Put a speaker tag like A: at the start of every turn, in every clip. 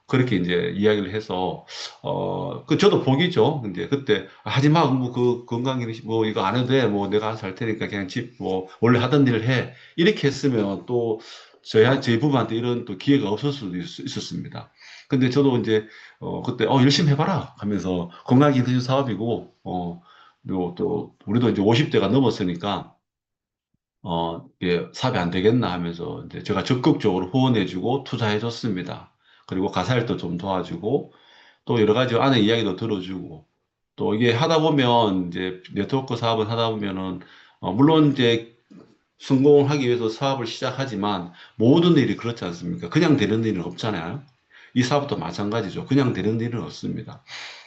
A: 그렇게 이제 이야기를 해서, 저도 복이죠. 근데 그때, 하지 마. 뭐, 건강기능, 뭐, 이거 안 해도 돼. 뭐, 내가 알아서 할 테니까 그냥 원래 하던 일을 해. 이렇게 했으면 또, 저희 부부한테 이런 또 기회가 없을 수도 있었습니다. 근데 저도 이제, 그때, 열심히 해봐라. 하면서 건강기능 사업이고, 그리고 또, 우리도 이제 50대가 넘었으니까, 이게 사업이 안 되겠나 하면서 이제 제가 적극적으로 후원해주고 투자해줬습니다. 그리고 가사일도 좀 도와주고 또 여러 가지 아내 이야기도 들어주고 또 이게 하다 보면 이제 네트워크 사업을 하다 보면은 물론 이제 성공을 하기 위해서 사업을 시작하지만 모든 일이 그렇지 않습니까? 그냥 되는 일은 없잖아요. 이 사업도 마찬가지죠. 그냥 되는 일은 없습니다.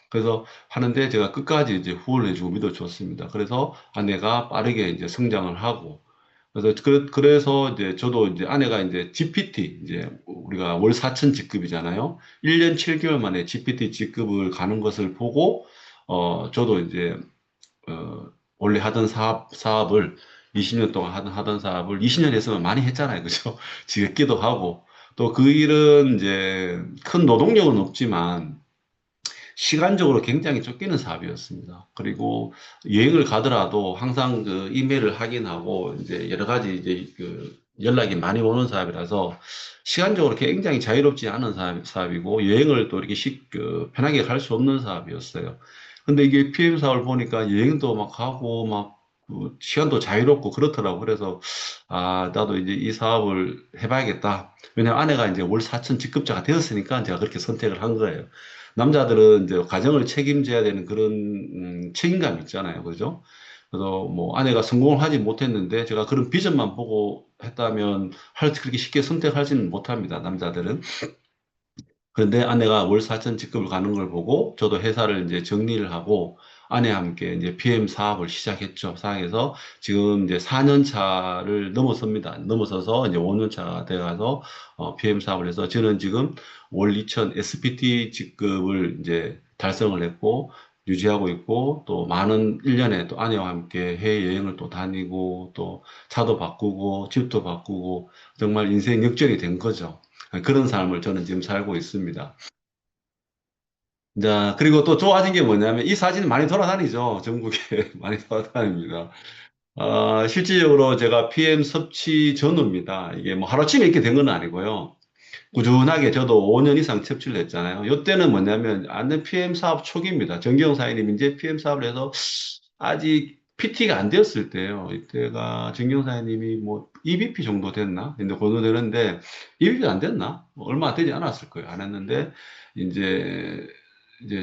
A: 그래서 하는데 제가 끝까지 이제 후원을 해주고 믿어줬습니다. 그래서 아내가 빠르게 이제 성장을 하고 그래서 이제 저도 이제 아내가 이제 GPT 이제 우리가 월 4천 직급이잖아요. 1년 7개월 만에 GPT 직급을 가는 것을 보고 저도 이제 원래 하던 사업을 20년 동안 하던 사업을 20년 했으면 많이 했잖아요. 그죠? 지겹기도 하고 또 그 일은 이제 큰 노동력은 없지만 시간적으로 굉장히 쫓기는 사업이었습니다. 그리고 여행을 가더라도 항상 그 이메일을 확인하고 이제 여러 가지 이제 그 연락이 많이 오는 사업이라서 시간적으로 굉장히 자유롭지 않은 사업이고 여행을 또 이렇게 편하게 갈 수 없는 사업이었어요. 근데 이게 PM 사업을 보니까 여행도 막 가고 막그 시간도 자유롭고 그렇더라고. 그래서 나도 이제 이 사업을 해봐야겠다. 왜냐면 아내가 이제 월 4천 직급자가 되었으니까 제가 그렇게 선택을 한 거예요. 남자들은 이제 가정을 책임져야 되는 그런 책임감이 있잖아요. 그죠? 그래서 뭐 아내가 성공을 하지 못했는데 제가 그런 비전만 보고 했다면 그렇게 쉽게 선택하지는 못합니다. 남자들은. 그런데 아내가 월 4천 직급을 가는 걸 보고 저도 회사를 이제 정리를 하고 아내와 함께 이제 PM 사업을 시작했죠. 시작해서 지금 이제 4년 차를 넘어섭니다. 넘어서서 이제 5년 차가 돼가서 PM 사업을 해서 저는 지금 월 2천 SPT 직급을 이제 달성을 했고 유지하고 있고 또 많은 1년에 또 아내와 함께 해외여행을 또 다니고 또 차도 바꾸고 집도 바꾸고 정말 인생 역전이 된 거죠. 그런 삶을 저는 지금 살고 있습니다. 자, 그리고 또 좋아진 게 뭐냐면 이 사진이 많이 돌아다니죠. 전국에 많이 돌아다닙니다. 실질적으로 제가 PM 섭취 전후입니다. 이게 뭐 하루아침에 이렇게 된 건 아니고요. 꾸준하게 저도 5년 이상 섭취를 했잖아요. 이때는 뭐냐면 완전 PM 사업 초기입니다. 정기영 사장님 이제 PM 사업을 해서 아직 PT가 안 되었을 때예요. 이때가 정기영 사장님이 뭐 EVP 정도 됐나? 근데 그 정도 되는데 EVP가 안 됐나? 뭐 얼마 되지 않았을 거예요. 안 했는데 이제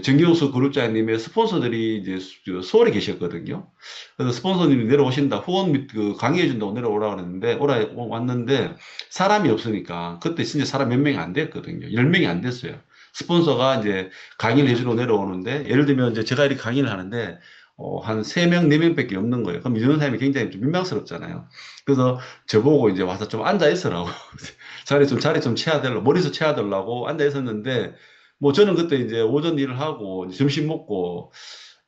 A: 정기용수 그룹장님의 스폰서들이 이제 서울에 계셨거든요. 그래서 스폰서님이 내려오신다, 후원 및 그 강의해준다고 내려오라 그랬는데, 왔는데, 사람이 없으니까, 그때 진짜 사람 몇 명이 안 됐거든요. 10명이 안 됐어요. 스폰서가 이제 강의를 해주러 내려오는데, 예를 들면 이제 제가 이렇게 강의를 하는데, 한 3명, 4명밖에 없는 거예요. 그럼 이런 사람이 굉장히 좀 민망스럽잖아요. 그래서 저보고 이제 와서 좀 앉아 있으라고. 자리 좀 채워달라고, 머리서 채워달라고 앉아 있었는데, 뭐 저는 그때 이제 오전 일을 하고 이제 점심 먹고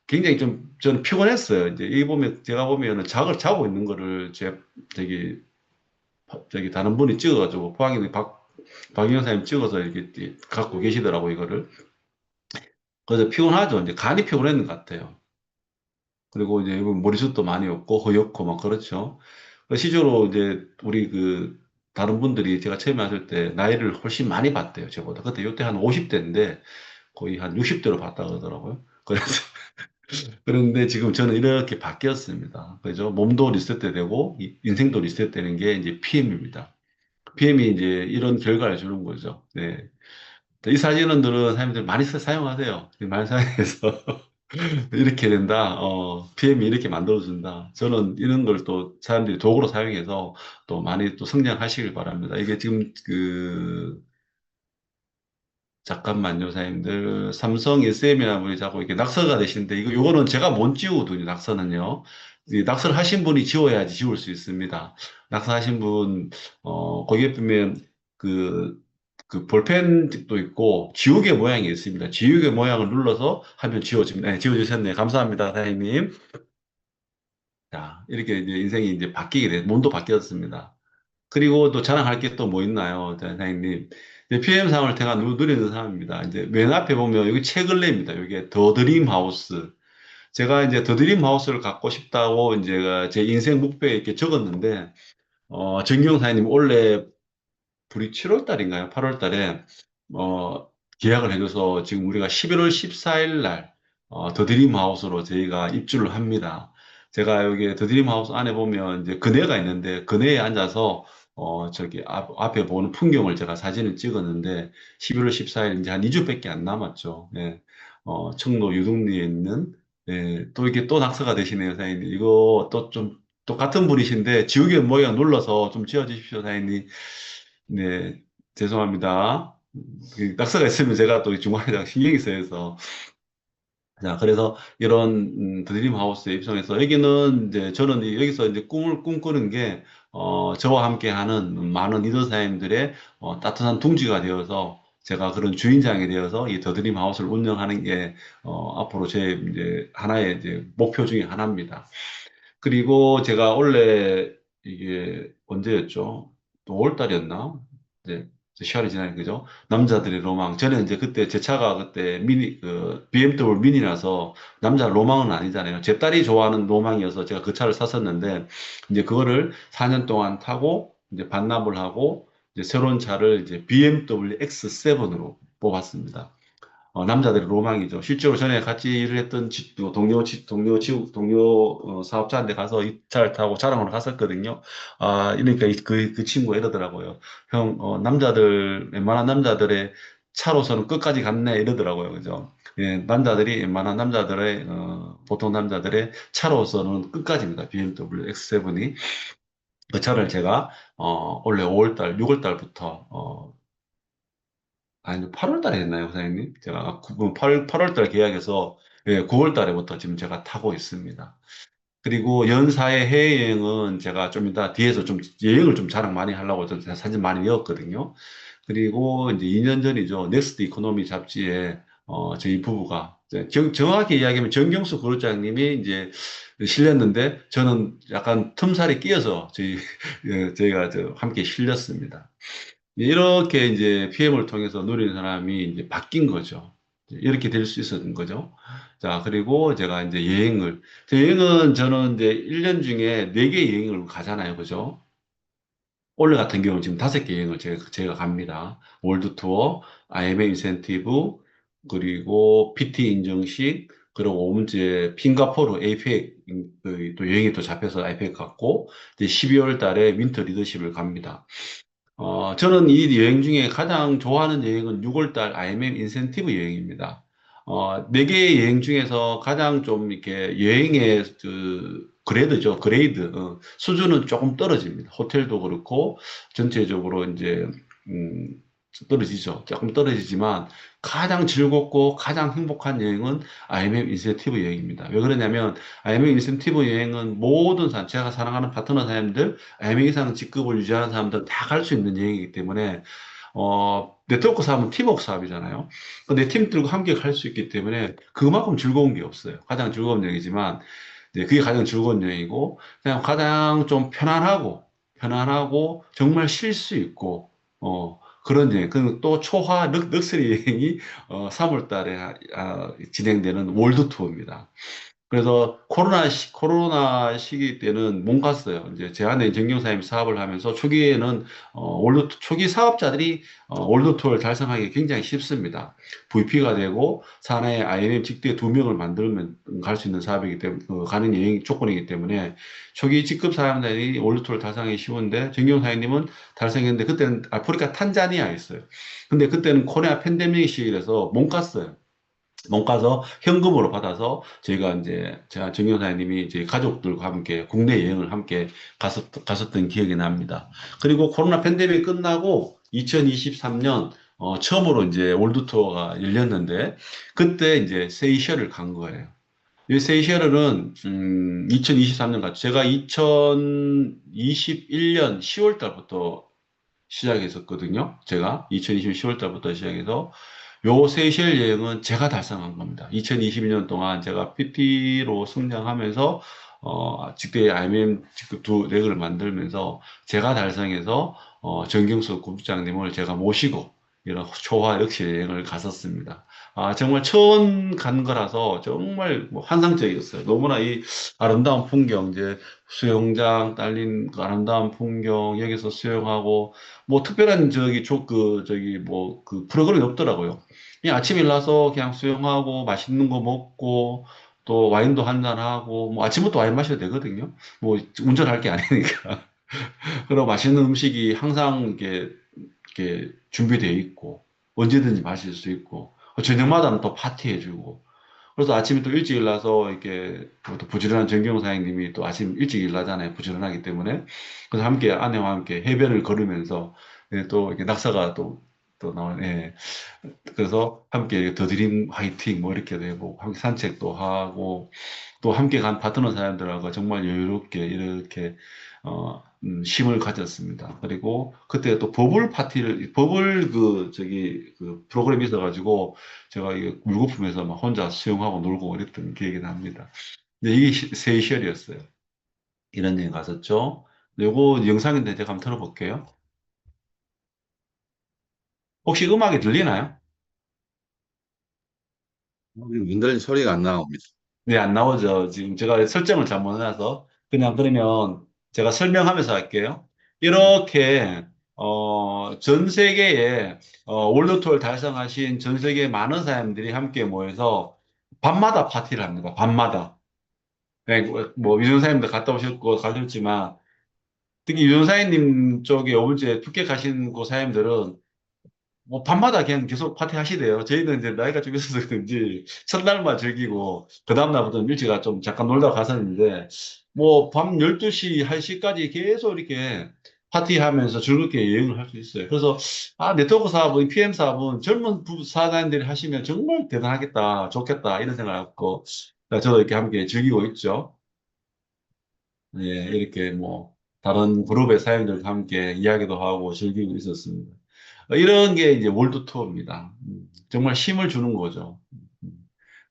A: 굉장히 좀 저는 피곤했어요. 이제 이 보면 제가 보면은 자고 있는 거를 저기 저기 다른 분이 찍어가지고 박영선 사님 찍어서 이렇게 갖고 계시더라고 이거를. 그래서 피곤하죠. 이제 간이 피곤했는 것 같아요. 그리고 이제 머리숱도 많이 없고 허옇고 막 그렇죠. 실제로 이제 우리 그 다른 분들이 제가 처음에 왔을 때 나이를 훨씬 많이 봤대요. 저보다. 그때 이때 한 50대인데 거의 한 60대로 봤다 그러더라고요. 그래서 그런데 지금 저는 이렇게 바뀌었습니다. 그죠? 몸도 리셋되고 인생도 리셋되는 게 이제 PM입니다. PM이 이제 이런 결과를 주는 거죠. 네. 이 사진들은 사람들이 많이 사용하세요. 많이 사용해서 이렇게 된다. PM이 이렇게 만들어준다. 저는 이런 걸 또 사람들이 도구로 사용해서 또 많이 또 성장하시길 바랍니다. 이게 지금 잠깐만요, 사장님들. 삼성 SM이라는 분이 자꾸 이렇게 낙서가 되시는데, 요거는 제가 못 지우거든요, 낙서는요. 이 낙서를 하신 분이 지워야지 지울 수 있습니다. 낙서하신 분, 거기에 보면 그, 그 볼펜도 있고, 지우개 모양이 있습니다. 지우개 모양을 눌러서 하면 지워집니다. 네, 지워주셨네요. 감사합니다, 사장님. 자, 이렇게 이제 인생이 이제 몸도 바뀌었습니다. 그리고 또 자랑할 게 또 뭐 있나요, 사장님? PM상을 제가 누리는 사람입니다. 이제 맨 앞에 보면 여기 최근래입니다. 이게 더 드림 하우스. 제가 이제 더 드림 하우스를 갖고 싶다고 이제 제 인생 목표에 이렇게 적었는데, 정경 사장님 원래 불이 7월 달인가요? 8월 달에 어, 계약을 해줘서 지금 우리가 11월 14일 날 더 드림 하우스로 저희가 입주를 합니다. 제가 여기 더 드림 하우스 안에 보면 이제 그네가 있는데 그네에 앉아서 저기 앞에 보는 풍경을 제가 사진을 찍었는데 11월 14일 이제 한 2주밖에 안 남았죠. 예. 청도 유등리에 있는 예, 또 이게 또 낙서가 되시네요, 사장님. 이거 또 좀, 또 같은 분이신데 지우개 모양 눌러서 좀 지어주십시오, 사장님. 네, 죄송합니다. 그 낙서가 있으면 제가 또 중간에 신경이 쓰여서. 자, 그래서 이런 드림 하우스에 입성해서 여기는 이제 저는 여기서 이제 꿈을 꿈꾸는 게 저와 함께 하는 많은 리더사님들의 따뜻한 둥지가 되어서 제가 그런 주인장이 되어서 이 더드림 하우스를 운영하는 게 앞으로 제 이제 하나의 이제 목표 중에 하나입니다. 그리고 제가 원래 이게 언제였죠? 또 5월 달이었나? 이제 시간이 지나니 그죠? 남자들의 로망. 저는 이제 그때 제 차가 그때 BMW 미니라서 남자 로망은 아니잖아요. 제 딸이 좋아하는 로망이어서 제가 그 차를 샀었는데 이제 그거를 4년 동안 타고 이제 반납을 하고 이제 새로운 차를 이제 BMW X7으로 뽑았습니다. 남자들의 로망이죠. 실제로 전에 같이 일을 했던 동료 사업자한테 가서 이 차를 타고 자랑으로 갔었거든요. 그러니까 그 친구가 이러더라고요. 형, 웬만한 남자들의 차로서는 끝까지 갔네, 이러더라고요. 그죠? 예, 웬만한 남자들의, 보통 남자들의 차로서는 끝까지입니다. BMW X7이. 그 차를 제가, 원래 5월달, 6월달부터, 아니, 8월 달에 했나요, 사장님? 제가 8월 달 계약해서 예, 9월 달에부터 지금 제가 타고 있습니다. 그리고 연사의 해외여행은 제가 좀 이따 뒤에서 좀 여행을 좀 자랑 많이 하려고 좀 사진 많이 넣었거든요. 그리고 이제 2년 전이죠. 넥스트 이코노미 잡지에 저희 부부가 이제 정확히 이야기하면 정경수 그룹장님이 이제 실렸는데 저는 약간 틈살이 끼어서 저희가 함께 실렸습니다. 이렇게 이제 PM을 통해서 누리는 사람이 이제 바뀐 거죠. 이렇게 될 수 있었던 거죠. 자, 그리고 제가 이제 여행은 저는 이제 1년 중에 4개 여행을 가잖아요. 그죠? 올해 같은 경우는 지금 5개 여행을 제가 갑니다. 월드 투어, IMA 인센티브, 그리고 PT 인정식, 그리고 5문제 핑가포르 에이펙 또 여행이 또 잡혀서 아이펙 갔고, 이제 12월 달에 윈터 리더십을 갑니다. 저는 이 여행 중에 가장 좋아하는 여행은 6월달 IMF 인센티브 여행입니다. 네 개의 여행 중에서 가장 좀 이렇게 여행의 그레이드, 수준은 조금 떨어집니다. 호텔도 그렇고, 전체적으로 이제, 음, 떨어지죠. 조금 떨어지지만, 가장 즐겁고 가장 행복한 여행은 IMF 인센티브 여행입니다. 왜 그러냐면, IMF 인센티브 여행은 모든 사람, 제가 사랑하는 파트너 사람들, IMF 이상 직급을 유지하는 사람들 다 갈 수 있는 여행이기 때문에, 네트워크 사업은 팀워크 사업이잖아요. 근데 팀들과 함께 갈 수 있기 때문에 그만큼 즐거운 게 없어요. 가장 즐거운 여행이지만, 네, 그게 가장 즐거운 여행이고, 그냥 가장 좀 편안하고, 정말 쉴 수 있고, 그런 여행. 또 초화 럭셔리 여행이 3월 달에 진행되는 월드 투어입니다. 그래서 코로나 시기 때는 못 갔어요. 이제 제 안에 정경사님 사업을 하면서 초기에는 초기 사업자들이 월드 투어를 달성하기 굉장히 쉽습니다. VP가 되고 사나의 IMM 직대 2명을 만들면 갈 수 있는 사업이기 때문에 가는 여행 조건이기 때문에 초기 직급 사람들이 월드 투어를 달성하기 쉬운데 정경사님은 달성했는데 그때는 아프리카 탄자니아였어요. 근데 그때는 코로나 팬데믹 시기라서 못 갔어요. 못 가서 현금으로 받아서 저희가 이제 제가 정 여사님이 이제 가족들과 함께 국내 여행을 함께 갔었던 기억이 납니다. 그리고 코로나 팬데믹 끝나고 2023년 처음으로 이제 월드 투어가 열렸는데 그때 이제 세이셔를 간 거예요. 이 세이셔르는 2023년 갔죠. 제가 2021년 10월 달부터 시작했었거든요. 제가 2020년 10월 달부터 시작해서 요 세이셸 여행은 제가 달성한 겁니다. 2022년 동안 제가 PT로 성장하면서 직대 IMM 직급 두 렉을 만들면서 제가 달성해서 정경수 국장님을 제가 모시고 이런 초화 럭셔리 여행을 갔었습니다. 정말 처음 간 거라서 정말 뭐 환상적이었어요. 너무나 이 아름다운 풍경, 이제 수영장 딸린 그 아름다운 풍경, 여기서 수영하고, 뭐 특별한 저기 뭐 그 프로그램이 없더라고요. 그냥 아침에 일어나서 그냥 수영하고 맛있는 거 먹고, 또 와인도 한잔 하고, 뭐 아침부터 와인 마셔도 되거든요. 뭐 운전할 게 아니니까. 그리고 맛있는 음식이 항상 이렇게 준비되어 있고, 언제든지 마실 수 있고, 저녁마다는 또 파티해주고, 그래서 아침에 또 일찍 일어나서 이렇게 또 부지런한 정경 사장님이 또 아침 일찍 일어나잖아요. 부지런하기 때문에. 그래서 함께 아내와 함께 해변을 걸으면서 또 이렇게 낙서가 또 나오네. 예. 그래서 함께 더 드림 화이팅 뭐 이렇게 되고 함께 산책도 하고 또 함께 간 파트너 사람들하고 정말 여유롭게 이렇게 쉼을 가졌습니다. 그리고 그때 또 버블 그 프로그램이 있어가지고 제가 이게 물거품에서 막 혼자 수영하고 놀고 이랬던 기억이 납니다. 근데 이게 세이셜이었어요. 이런 여행 갔었죠. 요거 영상인데 제가 한번 틀어볼게요. 혹시 음악이 들리나요?
B: 민들레 소리가 안 나옵니다.
A: 네, 안 나오죠. 지금 제가 설정을 잘못 해놔서. 그냥 그러면 제가 설명하면서 할게요.
B: 네.
A: 이렇게, 전 세계에, 월드 투어를 달성하신 전 세계 많은 사람들이 함께 모여서 밤마다 파티를 합니다. 밤마다. 네, 뭐, 유전사님도 갔다 오셨고, 가셨지만, 특히 유전사님 쪽에 어제 푸켓 가신 그 사람들은 뭐 밤마다 그냥 계속 파티 하시대요. 저희는 이제 나이가 좀 있어서 그런지 첫날만 즐기고 그 다음날부터는 일찍 좀 잠깐 놀다 갔었는데 뭐 밤 12시, 1시까지 계속 이렇게 파티하면서 즐겁게 여행을 할 수 있어요. 그래서 네트워크 사업은, PM 사업은 젊은 사장님들이 하시면 정말 대단하겠다, 좋겠다 이런 생각을 갖고 저도 이렇게 함께 즐기고 있죠. 예, 이렇게 뭐 다른 그룹의 사람들과 함께 이야기도 하고 즐기고 있었습니다. 이런 게 이제 월드 투어입니다. 정말 힘을 주는 거죠.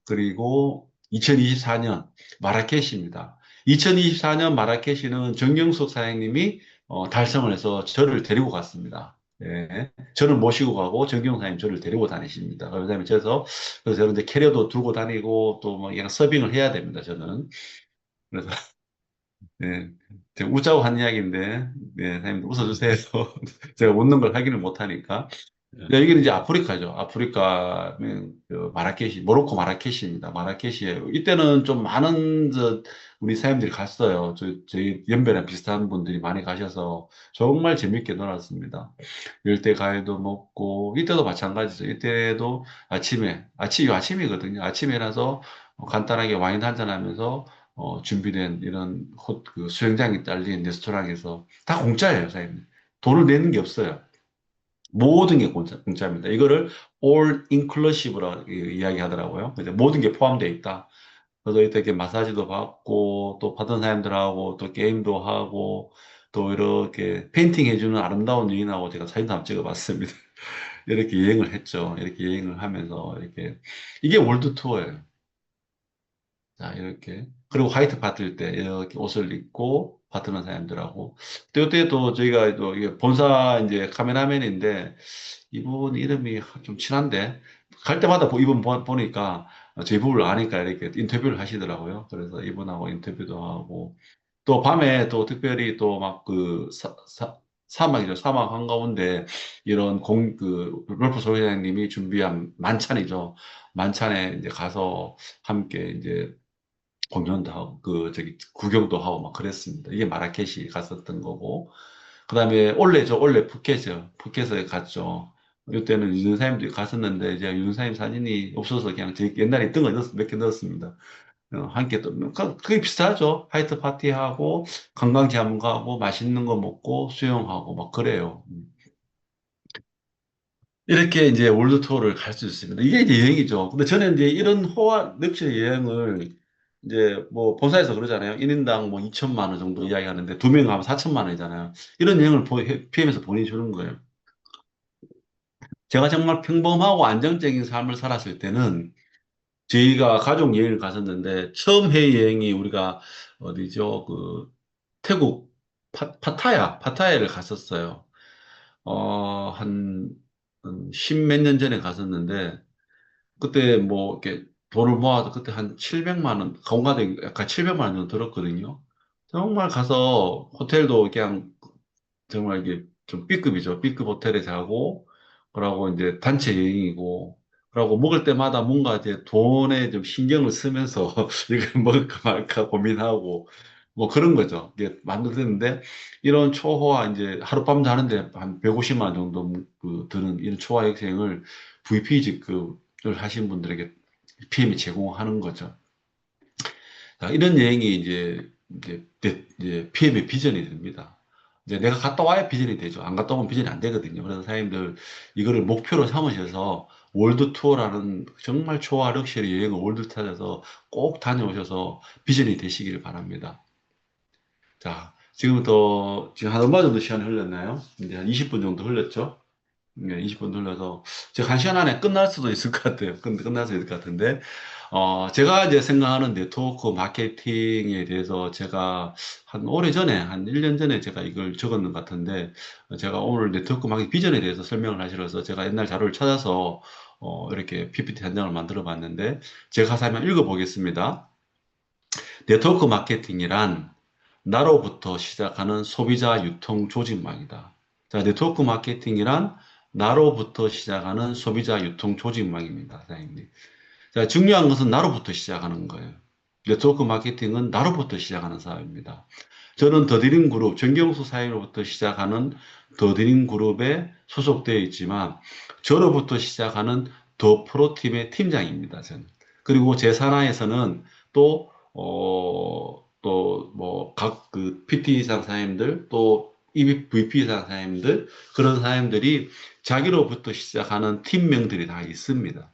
A: 그리고 2024년 마라케시입니다. 2024년 마라케시는 정경석 사장님이 달성을 해서 저를 데리고 갔습니다. 예. 저를 모시고 가고 정경 사장님 저를 데리고 다니십니다. 그다음에 그래서 저는 이제 캐리어도 들고 다니고 또뭐 그냥 서빙을 해야 됩니다. 저는. 그래서 네, 제가 웃자고 한 이야기인데, 네, 사장님 웃어주세요. 제가 웃는 걸 하기는 못하니까.
B: 예.
A: 네, 여기는 이제 아프리카죠. 아프리카는 그 마라케시, 모로코 마라케시입니다. 마라케시에 이때는 좀 많은 우리 사람들이 갔어요. 저희 연배랑 비슷한 분들이 많이 가셔서 정말 재밌게 놀았습니다. 열대 과일도 먹고 이때도 마찬가지죠. 이때도 아침이거든요. 아침에 일어나서 간단하게 와인 한잔 하면서 준비된 이런 그 수영장이 딸린 레스토랑에서 다 공짜예요, 사장님. 돈을 내는 게 없어요. 모든 게 공짜입니다. 이거를 all inclusive라고 이야기하더라고요. 이제 모든 게 포함되어 있다. 그래서 이렇게 마사지도 받고 또 받은 사람들하고 또 게임도 하고 또 이렇게 페인팅 해주는 아름다운 여인하고 제가 사진도 한번 찍어봤습니다. 이렇게 여행을 했죠. 이렇게 여행을 하면서 이렇게 이게 월드 투어예요. 자, 이렇게. 그리고 화이트 파티일 때 이렇게 옷을 입고 파트너 사람들하고. 또 이때도 저희가 또 이게 본사 이제 카메라맨인데 이분 이름이 좀 친한데 갈 때마다 이분 보니까 저희 부부를 아니까 이렇게 인터뷰를 하시더라고요. 그래서 이분하고 인터뷰도 하고 또 밤에 또 특별히 또 막 그 사막이죠. 사막 한가운데 이런 롤프 소장님이 준비한 만찬이죠. 만찬에 이제 가서 함께 이제 공연도 하고, 구경도 하고 막 그랬습니다. 이게 마라케시 갔었던 거고. 그 다음에 올해 푸켓이요. 푸켓에 갔죠. 이때는 유진사님도 갔었는데, 이제 유진사님 사진이 없어서 그냥 제 옛날에 있던 거 몇 개 넣었습니다. 함께 또, 그게 비슷하죠. 화이트 파티하고, 관광지 한번 가고, 맛있는 거 먹고, 수영하고, 막 그래요. 이렇게 이제 월드 투어를 갈 수 있습니다. 이게 이제 여행이죠. 근데 저는 이제 이런 럭셔리 여행을 이제 뭐 본사에서 그러잖아요. 1인당 뭐 2천만 원 정도 이야기하는데 두 명 가면 4천만 원이잖아요. 이런 여행을 PM에서 보내주는 거예요. 제가 정말 평범하고 안정적인 삶을 살았을 때는 저희가 가족 여행을 갔었는데 처음 해외여행이 우리가 어디죠? 태국 파타야를 갔었어요. 한 십몇 년 전에 갔었는데, 그때 뭐, 이렇게 돈을 모아도 그때 한 700만 원, 가운데 약간 700만 원 정도 들었거든요. 정말 가서 호텔도 그냥 정말 이게 좀 B급이죠. B급 호텔에 자고, 그러고 이제 단체 여행이고, 그러고 먹을 때마다 뭔가 이제 돈에 좀 신경을 쓰면서 이걸 먹을까 말까 고민하고, 뭐 그런 거죠. 이게 만드는데, 이런 초호화 이제 하룻밤 자는데 한 150만 원 정도 그 드는 이런 초호화 학생을 VP 직급을 하신 분들에게 PM이 제공하는 거죠. 자, 이런 여행이 이제 PM의 비전이 됩니다. 이제 내가 갔다 와야 비전이 되죠. 안 갔다 오면 비전이 안 되거든요. 그래서 사장님들 이거를 목표로 삼으셔서 월드 투어라는 정말 초화 럭셔리 여행을 월드 찾아서 꼭 다녀오셔서 비전이 되시기를 바랍니다. 자, 지금부터 지금 한 얼마 정도 시간이 흘렀나요? 이제 한 20분 정도 흘렀죠? 네, 20분 흘러서 제가 한 시간 안에 끝날 수도 있을 것 같아요. 근데 끝날 수 있을 것 같은데, 제가 이제 생각하는 네트워크 마케팅에 대해서 제가 한 오래전에, 한 1년 전에 제가 이걸 적었는 것 같은데, 제가 오늘 네트워크 마케팅 비전에 대해서 설명을 하시러서 제가 옛날 자료를 찾아서, 이렇게 PPT 한 장을 만들어 봤는데, 제가 가서 한번 읽어보겠습니다. 네트워크 마케팅이란 나로부터 시작하는 소비자 유통 조직망이다. 자, 네트워크 마케팅이란 나로부터 시작하는 소비자 유통 조직망입니다, 사장님. 자, 중요한 것은 나로부터 시작하는 거예요. 네트워크 마케팅은 나로부터 시작하는 사업입니다. 저는 더드림 그룹, 정경수 사장님으로부터 시작하는 더드림 그룹에 소속되어 있지만, 저로부터 시작하는 더 프로팀의 팀장입니다, 저는. 그리고 제 산하에서는 또, 각 그 PT 상사님들, 또 EVP 상사님들, 그런 사람들이 자기로부터 시작하는 팀명들이 다 있습니다.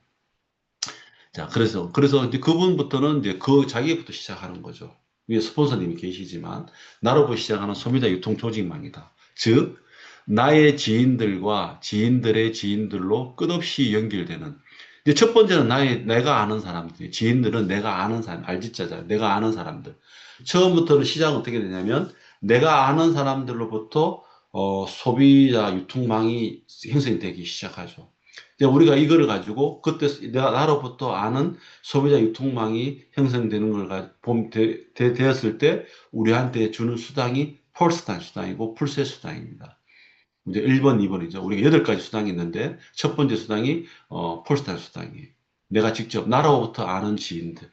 A: 자, 그래서 이제 그분부터는 이제 그 자기부터 시작하는 거죠. 위에 스폰서님이 계시지만, 나로부터 시작하는 소비자 유통 조직망이다. 즉, 나의 지인들과 지인들의 지인들로 끝없이 연결되는. 이제 첫 번째는 내가 아는 사람들. 지인들은 내가 아는 사람, 알지자자, 내가 아는 사람들. 처음부터는 시작은 어떻게 되냐면, 내가 아는 사람들로부터, 소비자 유통망이 형성이 되기 시작하죠. 이제 우리가 이거를 가지고 그때 내가 나로부터 아는 소비자 유통망이 형성되는 되었을 때 우리한테 주는 수당이 폴스탄 수당이고 풀세 수당입니다. 이제 1번, 2번이죠. 우리가 8가지 수당이 있는데 첫 번째 수당이 폴스탄 수당이에요. 내가 직접 나로부터 아는 지인들.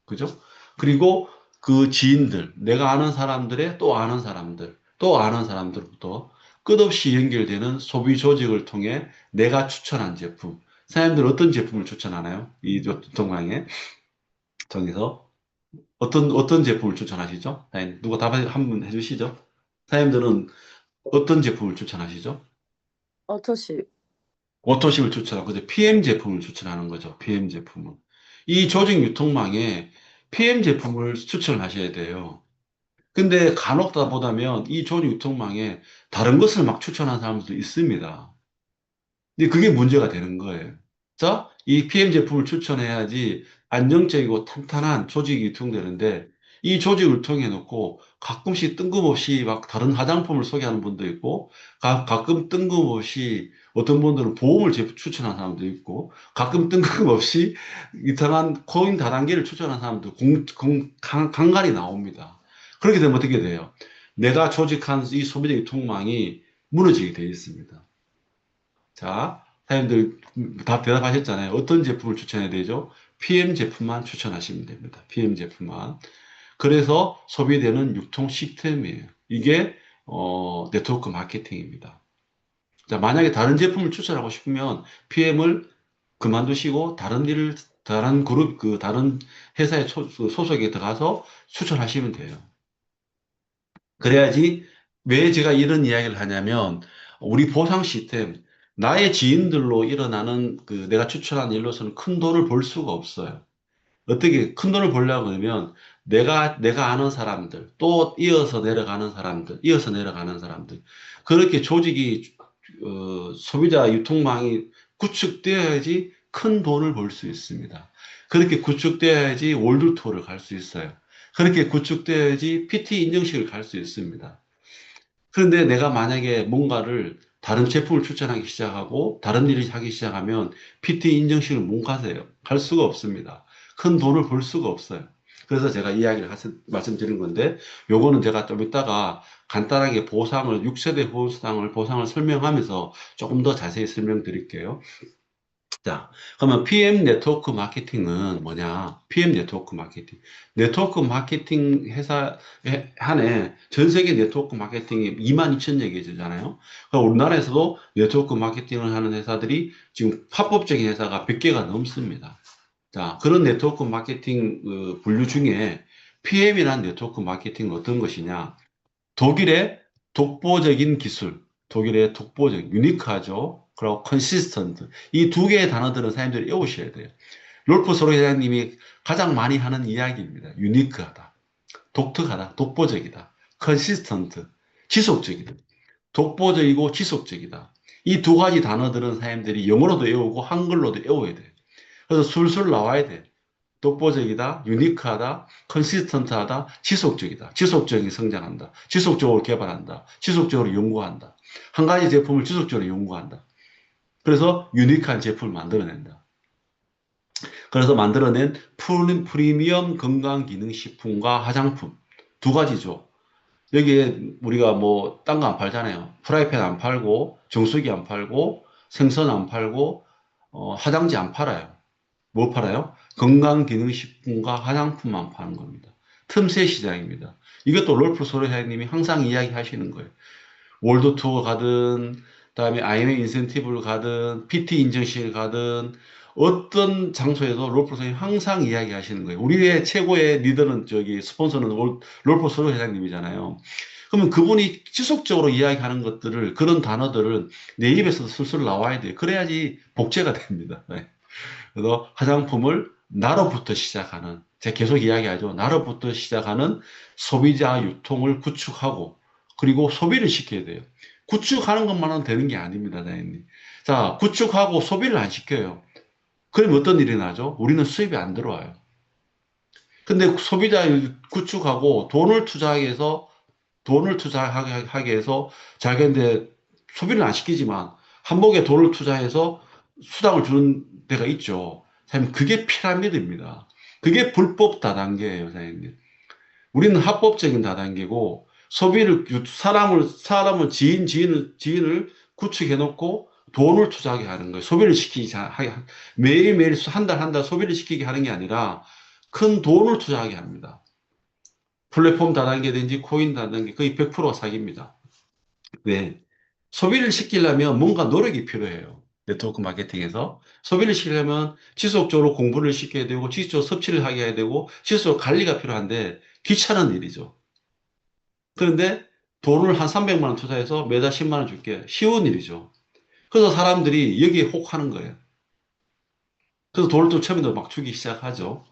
A: 그죠? 그리고 그 지인들, 내가 아는 사람들의 또 아는 사람들, 또 아는 사람들부터 끝없이 연결되는 소비 조직을 통해 내가 추천한 제품. 사장님들 어떤 제품을 추천하나요? 이 동강에 통해서 어떤 제품을 추천하시죠? 사장님, 누가 답 한번 해주시죠? 사장님들은 어떤 제품을 추천하시죠?
C: 어터시.
A: 워터십을 추천하고 이제 PM 제품을 추천하는 거죠. PM 제품을. 이 조직 유통망에 PM 제품을 추천을 하셔야 돼요. 근데 간혹 다 보다면 이 조직 유통망에 다른 것을 막 추천하는 사람들도 있습니다. 근데 그게 문제가 되는 거예요. 자, 이 PM 제품을 추천해야지 안정적이고 탄탄한 조직이 유통되는데 이 조직을 통해 놓고 가끔씩 뜬금없이 막 다른 화장품을 소개하는 분도 있고 가끔 뜬금없이 어떤 분들은 보험을 추천하는 사람도 있고 가끔 뜬금없이 이상한 코인 다단계를 추천하는 사람도 간간히 나옵니다. 그렇게 되면 어떻게 돼요? 내가 조직한 이 소비자 유통망이 무너지게 되어 있습니다. 자, 사장님들 다 대답하셨잖아요. 어떤 제품을 추천해야 되죠? PM 제품만 추천하시면 됩니다. PM 제품만. 그래서 소비되는 유통 시스템이에요. 이게 네트워크 마케팅입니다. 자, 만약에 다른 제품을 추천하고 싶으면 PM을 그만두시고 다른 그룹, 다른 회사의 소속에 들어가서 추천하시면 돼요. 그래야지 왜 제가 이런 이야기를 하냐면 우리 보상 시스템 나의 지인들로 일어나는 내가 추천한 일로서는 큰 돈을 벌 수가 없어요. 어떻게 큰 돈을 벌려고 하면 내가 아는 사람들 또 이어서 내려가는 사람들 그렇게 조직이 소비자 유통망이 구축되어야지 큰 돈을 벌 수 있습니다. 그렇게 구축되어야지 월드 투어를 갈 수 있어요. 그렇게 구축되어야지 PT 인증식을 갈 수 있습니다. 그런데 내가 만약에 뭔가를 다른 제품을 추천하기 시작하고 다른 일을 하기 시작하면 PT 인증식을 못 가세요. 갈 수가 없습니다. 큰 돈을 벌 수가 없어요. 그래서 제가 이야기를 말씀드린 건데 요거는 제가 좀 이따가 간단하게 보상을 6세대 보상을 설명하면서 조금 더 자세히 설명드릴게요. 자, 그러면 PM 네트워크 마케팅은 뭐냐? PM 네트워크 마케팅. 네트워크 마케팅 회사 한 해 전 세계 네트워크 마케팅이 22,000여 개잖아요. 그러니까 우리나라에서도 네트워크 마케팅을 하는 회사들이 지금 합법적인 회사가 100개가 넘습니다. 자, 그런 네트워크 마케팅 분류 중에 PM이라는 네트워크 마케팅은 어떤 것이냐? 독일의 독보적인 기술, 독일의 독보적, 유니크하죠. 그리고 컨시스턴트. 이 두 개의 단어들은 사람들이 외우셔야 돼요. 롤프 소로 회장님이 가장 많이 하는 이야기입니다. 유니크하다, 독특하다, 독보적이다, 컨시스턴트, 지속적이다. 독보적이고 지속적이다. 이 두 가지 단어들은 사람들이 영어로도 외우고 한글로도 외워야 돼요. 그래서 술술 나와야 돼. 독보적이다, 유니크하다, 컨시스턴트하다, 지속적이다. 지속적인 성장한다. 지속적으로 개발한다. 지속적으로 연구한다. 한 가지 제품을 지속적으로 연구한다. 그래서 유니크한 제품을 만들어낸다. 그래서 만들어낸 프리미엄 건강기능식품과 화장품 두 가지죠. 여기에 우리가 뭐 딴 거 안 팔잖아요. 프라이팬 안 팔고 정수기 안 팔고 생선 안 팔고 화장지 안 팔아요. 뭐 팔아요? 건강기능식품과 화장품만 파는 겁니다. 틈새 시장입니다. 이것도 롤프 소리사님이 항상 이야기하시는 거예요. 월드 투어 가든, 그다음에 IMA 인센티브를 가든, PT 인증식을 가든, 어떤 장소에도 롤프 소리 항상 이야기하시는 거예요. 우리의 최고의 리더는 스폰서는 롤프 소리 회장님이잖아요. 그러면 그분이 지속적으로 이야기하는 것들을, 그런 단어들을 내 입에서 술술 나와야 돼요. 그래야지 복제가 됩니다. 네. 그래서 화장품을 나로부터 시작하는, 제가 계속 이야기하죠. 나로부터 시작하는 소비자 유통을 구축하고, 그리고 소비를 시켜야 돼요. 구축하는 것만은 되는 게 아닙니다, 다행히. 자, 구축하고 소비를 안 시켜요. 그럼 어떤 일이 나죠? 우리는 수입이 안 들어와요. 근데 소비자 구축하고 돈을 투자하게 해서 자기한테 소비를 안 시키지만 한복에 돈을 투자해서 수당을 주는 데가 있죠. 사장님, 그게 피라미드입니다. 그게 불법 다단계예요, 사장님. 우리는 합법적인 다단계고 사람을 지인을 구축해 놓고 돈을 투자하게 하는 거예요. 소비를 매일매일 한 달 소비를 시키게 하는 게 아니라 큰 돈을 투자하게 합니다. 플랫폼 다단계든지 코인 다단계 거의 100%가 사기입니다. 왜? 소비를 시키려면 뭔가 노력이 필요해요. 네트워크 마케팅에서. 소비를 시키려면 지속적으로 공부를 시켜야 되고, 지속적으로 섭취를 하게 해야 되고, 지속적으로 관리가 필요한데, 귀찮은 일이죠. 그런데 돈을 한 300만 원 투자해서 매달 10만 원 줄게. 쉬운 일이죠. 그래서 사람들이 여기에 혹하는 거예요. 그래서 돈을 또 처음에 막 주기 시작하죠.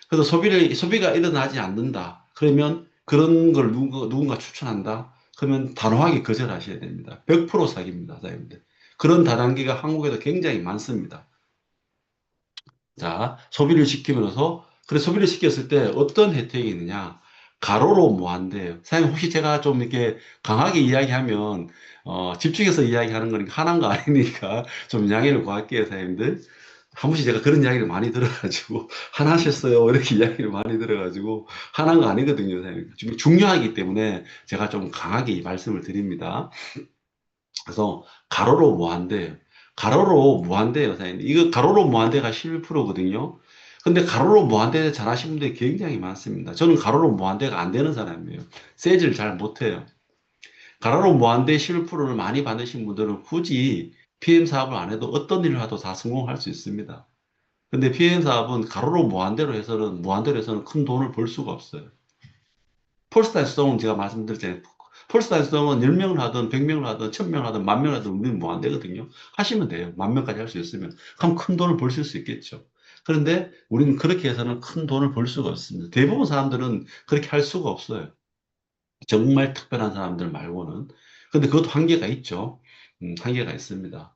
A: 그래서 소비가 일어나지 않는다. 그러면 그런 걸 누군가 추천한다. 그러면 단호하게 거절하셔야 됩니다. 100% 사기입니다, 사장님들. 그런 다단계가 한국에도 굉장히 많습니다. 자, 소비를 시키면서, 그래, 소비를 시켰을 때 어떤 혜택이 있느냐? 가로로 무한대예요. 사장님, 혹시 제가 좀 이렇게 강하게 이야기하면, 집중해서 이야기하는 거니까, 화난 거 아니니까, 좀 양해를 구할게요, 사장님들. 한 번씩 제가 그런 이야기를 많이 들어가지고, 화나셨어요. 이렇게 이야기를 많이 들어가지고, 화난 거 아니거든요, 사장님. 지금 중요하기 때문에 제가 좀 강하게 말씀을 드립니다. 그래서 가로로 무한대예요. 가로로 무한대예요, 사장님. 이거 가로로 무한대가 11%거든요. 근데 가로로 무한대 잘 하시는 분들이 굉장히 많습니다. 저는 가로로 무한대가 안 되는 사람이에요. 세지를 잘 못해요. 가로로 무한대 11%를 많이 받으신 분들은 굳이 PM 사업을 안 해도 어떤 일을 해도 다 성공할 수 있습니다. 근데 PM 사업은 가로로 무한대로 해서는 큰 돈을 벌 수가 없어요. 폴스타인성은 제가 말씀드렸잖아요. 폴스타인성은 10명을 하든 100명을 하든 1000명을 하든 10,000명을 하든 우리는 뭐 안 되거든요. 하시면 돼요. 10,000명까지 할 수 있으면. 그럼 큰 돈을 벌실 수 있겠죠. 그런데 우리는 그렇게 해서는 큰 돈을 벌 수가 없습니다. 대부분 사람들은 그렇게 할 수가 없어요. 정말 특별한 사람들 말고는. 근데 그것도 한계가 있죠. 한계가 있습니다.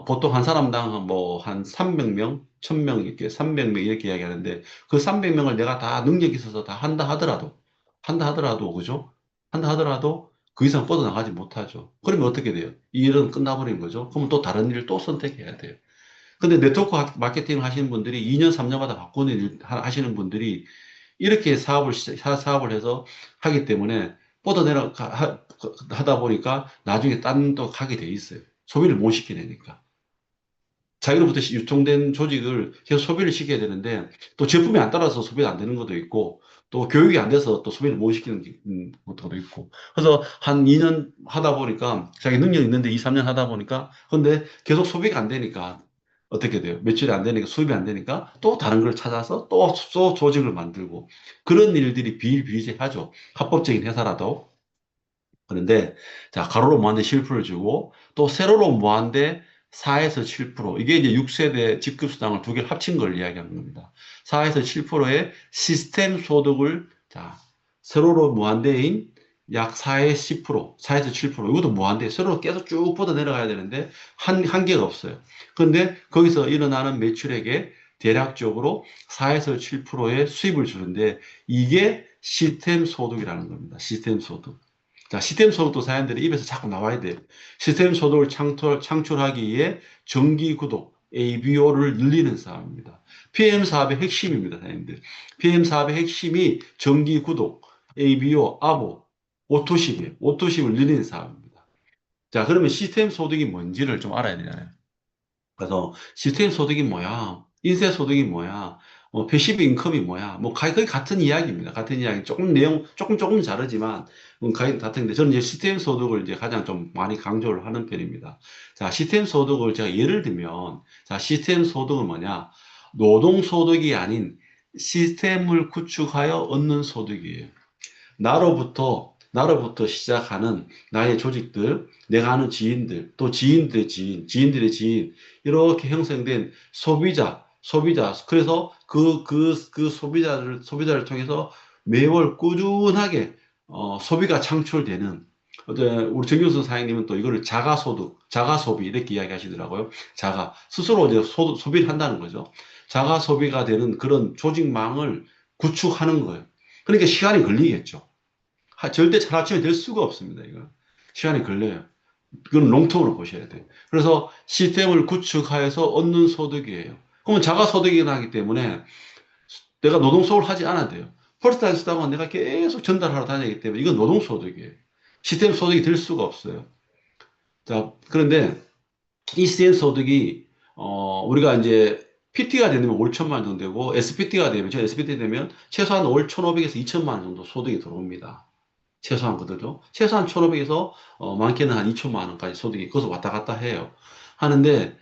A: 보통 한 사람당 한 300명, 1000명 이렇게 300명 이렇게 이야기하는데 그 300명을 내가 다 능력이 있어서 다 한다 하더라도 그죠? 한다 하더라도 그 이상 뻗어나가지 못하죠. 그러면 어떻게 돼요? 이 일은 끝나버린 거죠. 그러면 또 다른 일을 또 선택해야 돼요. 근데 네트워크 마케팅을 하시는 분들이 2년, 3년마다 바꾸는 일 하시는 분들이 이렇게 사업을 해서 하기 때문에 하다 보니까 나중에 딴 또 가게 돼 있어요. 소비를 못 시키니까. 자기로부터 유통된 조직을 계속 소비를 시켜야 되는데 또 제품이 안 따라서 소비가 안 되는 것도 있고 또 교육이 안 돼서 또 소비를 못 시키는 것도 있고 그래서 한 2년 하다 보니까 자기 능력이 있는데 2, 3년 하다 보니까 근데 계속 소비가 안 되니까 어떻게 돼요? 매출이 안 되니까 수입이 안 되니까 또 다른 걸 찾아서 또 조직을 만들고 그런 일들이 비일비재하죠. 합법적인 회사라도. 그런데 자 가로로 무한대 실프를 주고 또 세로로 무한대 4에서 7% 이게 이제 6세대 직급수당을 두 개를 합친 걸 이야기하는 겁니다. 4에서 7%의 시스템 소득을 자 세로로 무한대인 약 4에서 10%, 4에서 7% 이것도 무한대 세로로 계속 쭉 뻗어 내려가야 되는데 한계가 없어요. 그런데 거기서 일어나는 매출액에 대략적으로 4에서 7%의 수입을 주는데 이게 시스템 소득이라는 겁니다. 시스템 소득. 자, 시스템 소득도 사람들이 입에서 자꾸 나와야 돼요. 시스템 소득을 창출하기 위해 정기 구독, ABO를 늘리는 사업입니다. PM 사업의 핵심입니다, 사장님들. PM 사업의 핵심이 정기 구독, ABO, 아보, 오토십이에요. 오토십을 늘리는 사업입니다. 자, 그러면 시스템 소득이 뭔지를 좀 알아야 되잖아요. 그래서 시스템 소득이 뭐야? 인쇄 소득이 뭐야? 패시브 인컴이 뭐야? 뭐 거의 같은 이야기입니다. 같은 이야기. 조금 내용 조금 다르지만 거의 같은데 저는 이제 시스템 소득을 이제 가장 좀 많이 강조를 하는 편입니다. 자, 시스템 소득을 제가 예를 들면 자, 시스템 소득은 뭐냐? 노동 소득이 아닌 시스템을 구축하여 얻는 소득이에요. 나로부터 시작하는 나의 조직들, 내가 아는 지인들, 또 지인들의 지인, 지인들의 지인, 이렇게 형성된 소비자. 그래서 그 소비자를 통해서 매월 꾸준하게, 소비가 창출되는, 우리 정교수 사장님은 또 이거를 자가소득, 자가소비, 이렇게 이야기 하시더라고요. 스스로 이제 소비를 한다는 거죠. 자가소비가 되는 그런 조직망을 구축하는 거예요. 그러니까 시간이 걸리겠죠. 절대 하루아침에 될 수가 없습니다. 이거 시간이 걸려요. 그건 롱텀으로 보셔야 돼요. 그래서 시스템을 구축하여서 얻는 소득이에요. 그러면 자가소득이 나기 때문에 내가 노동소득을 하지 않아도 돼요. 펄스타일 수당은 내가 계속 전달하러 다니기 때문에 이건 노동소득이에요. 시스템 소득이 될 수가 없어요. 자, 그런데 이 시스템 소득이 우리가 이제 PT가 되면 월 1천만 원 정도 되고 SPT 되면 최소한 월 1,500에서 2천만 원 정도 소득이 들어옵니다. 최소한 거죠. 최소한 1,500에서 많게는 한 2천만 원까지 소득이 거기서 왔다 갔다 해요. 하는데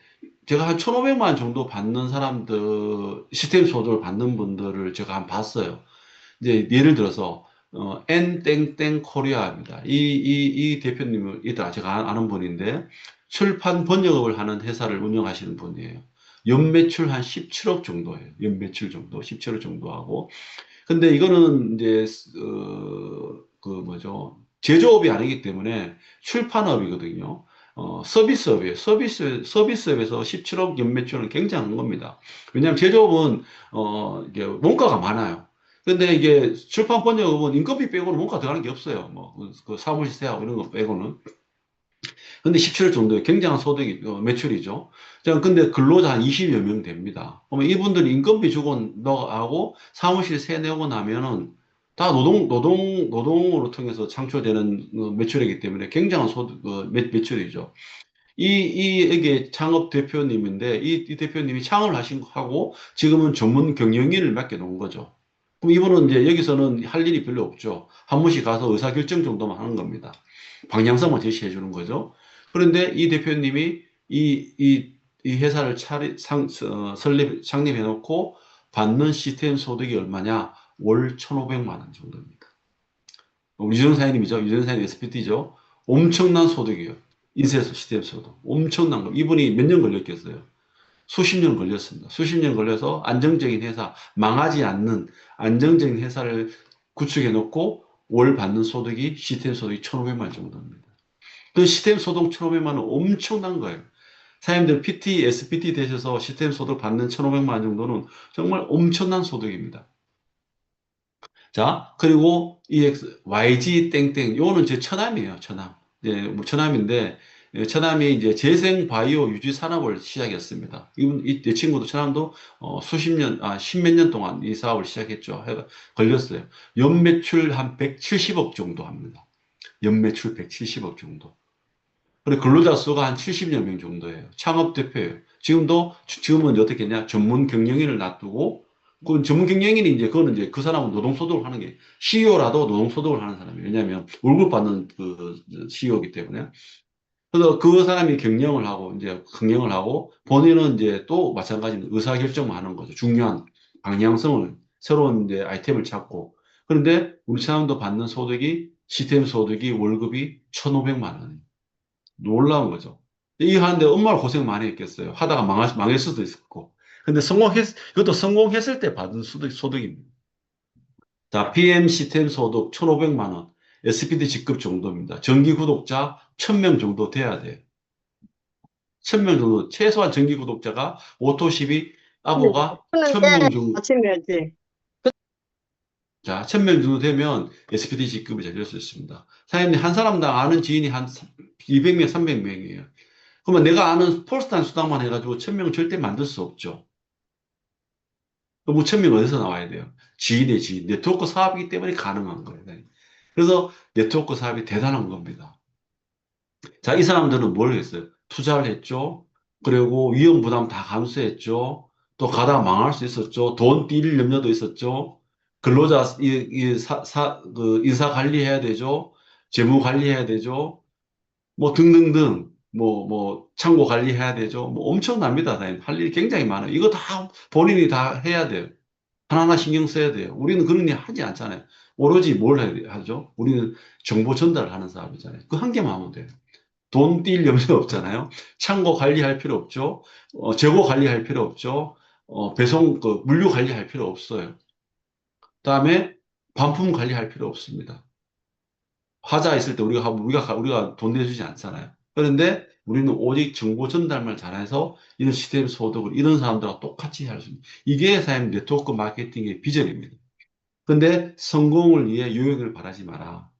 A: 제가 한 1,500만 원 정도 받는 사람들, 시스템 소득을 받는 분들을 제가 한 봤어요. 이제 예를 들어서 N땡땡 코리아입니다. 이 대표님을 이따 제가 아는 분인데 출판 번역업을 하는 회사를 운영하시는 분이에요. 연매출 한 17억 정도예요. 연매출 정도, 17억 정도 하고. 근데 이거는 이제 그 뭐죠? 제조업이 아니기 때문에 출판업이거든요. 서비스업이에요. 서비스업에서 17억 연매출은 굉장한 겁니다. 왜냐하면 제조업은 이게 원가가 많아요. 근데 이게 출판 번역업은 인건비 빼고는 원가 들어가는 게 없어요. 그 사무실 세하고 이런 거 빼고는. 근데 17억 정도의 굉장한 소득이, 매출이죠. 자, 근데 근로자 한 20여 명 됩니다. 그러면 이분들이 인건비 주고 하고 사무실 세 내고 나면은 다 노동으로 통해서 창출되는 매출이기 때문에 굉장한 매출이죠. 이게 창업 대표님인데, 이 대표님이 창업을 하고, 지금은 전문 경영인을 맡겨놓은 거죠. 그럼 이분은 이제 여기서는 할 일이 별로 없죠. 한 번씩 가서 의사결정 정도만 하는 겁니다. 방향성만 제시해 주는 거죠. 그런데 이 대표님이 이 회사를 창립해 놓고 받는 시스템 소득이 얼마냐? 월 1,500만 원 정도입니다. 유전 사장님이죠. 유전 사장님 SPT죠. 엄청난 소득이에요. 인쇄 시스템 소득. 엄청난 거. 이분이 몇 년 걸렸겠어요? 수십 년 걸렸습니다. 수십 년 걸려서 안정적인 회사, 망하지 않는 안정적인 회사를 구축해 놓고 월 받는 소득이 시스템 소득이 1,500만 원 정도입니다. 그 시스템 소득 1,500만 원 엄청난 거예요. 사장님들 PT, SPT 되셔서 시스템 소득 받는 1,500만 원 정도는 정말 엄청난 소득입니다. 자, 그리고 EX, YG 땡땡, 요거는 제 처남이에요, 처남. 뭐 처남인데, 처남이 이제 재생 바이오 유지 산업을 시작했습니다. 이 친구도 처남도 수십 년, 십몇 년 동안 이 사업을 시작했죠. 걸렸어요. 연매출 한 170억 정도 합니다. 연매출 170억 정도. 그리고 근로자 수가 한 70여 명 정도예요. 창업 대표예요. 지금은 어떻게 했냐? 전문 경영인을 놔두고, 그 전문 경영인이 이제, 그거는 이제 그 사람은 노동소득을 하는 게, CEO라도 노동소득을 하는 사람이에요. 왜냐하면 월급 받는 그 CEO이기 때문에. 그래서 그 사람이 경영을 하고, 본인은 이제 또 마찬가지로 의사결정을 하는 거죠. 중요한 방향성을, 새로운 이제 아이템을 찾고. 그런데 우리 사람도 받는 소득이, 시스템 소득이 월급이 1,500만 원이에요. 놀라운 거죠. 이 하는데 얼마나 고생 많이 했겠어요. 하다가 망할 수도 있었고. 근데 그것도 성공했을 때 받은 소득입니다. 자, PM 시스템 소득 1,500만 원, SPD 직급 정도입니다. 정기 구독자 1,000명 정도 돼야 돼요. 1,000명 정도, 최소한 정기 구독자가 오토12 아보가
C: 푸는데
A: 1,000명 정도,
C: 아침이었지.
A: 자, 1,000명 정도 되면 SPD 직급이 잡을 수 있습니다. 사장님, 한 사람당 아는 지인이 한 200명, 300명이에요. 그러면 내가 아는 폴스타인 수당만 해가지고 1,000명 절대 만들 수 없죠. 그럼 5,000명 어디서 나와야 돼요? 지인의 지인. 네트워크 사업이기 때문에 가능한 거예요. 그래서 네트워크 사업이 대단한 겁니다. 자, 이 사람들은 뭘 했어요? 투자를 했죠. 그리고 위험 부담 다 감수했죠. 또 가다가 망할 수 있었죠. 돈 뛸 염려도 있었죠. 근로자, 인사 관리해야 되죠. 재무 관리해야 되죠. 뭐 등등등 창고 관리해야 되죠. 뭐 엄청납니다. 할 일이 굉장히 많아요. 이거 다 본인이 다 해야 돼요. 하나하나 신경 써야 돼요. 우리는 그런 일 하지 않잖아요. 오로지 뭘 하죠? 우리는 정보 전달을 하는 사람이잖아요. 그 한 개만 하면 돼요. 돈 뛸 염려 없잖아요. 창고 관리할 필요 없죠. 재고 관리할 필요 없죠. 물류 관리할 필요 없어요. 그다음에 반품 관리할 필요 없습니다. 화자 있을 때 우리가 돈 내주지 않잖아요. 그런데 우리는 오직 정보 전달만 잘해서 이런 시스템 소득을 이런 사람들과 똑같이 할 수 있는 이게 사실 네트워크 마케팅의 비전입니다. 근데 성공을 위해 요행을 바라지 마라.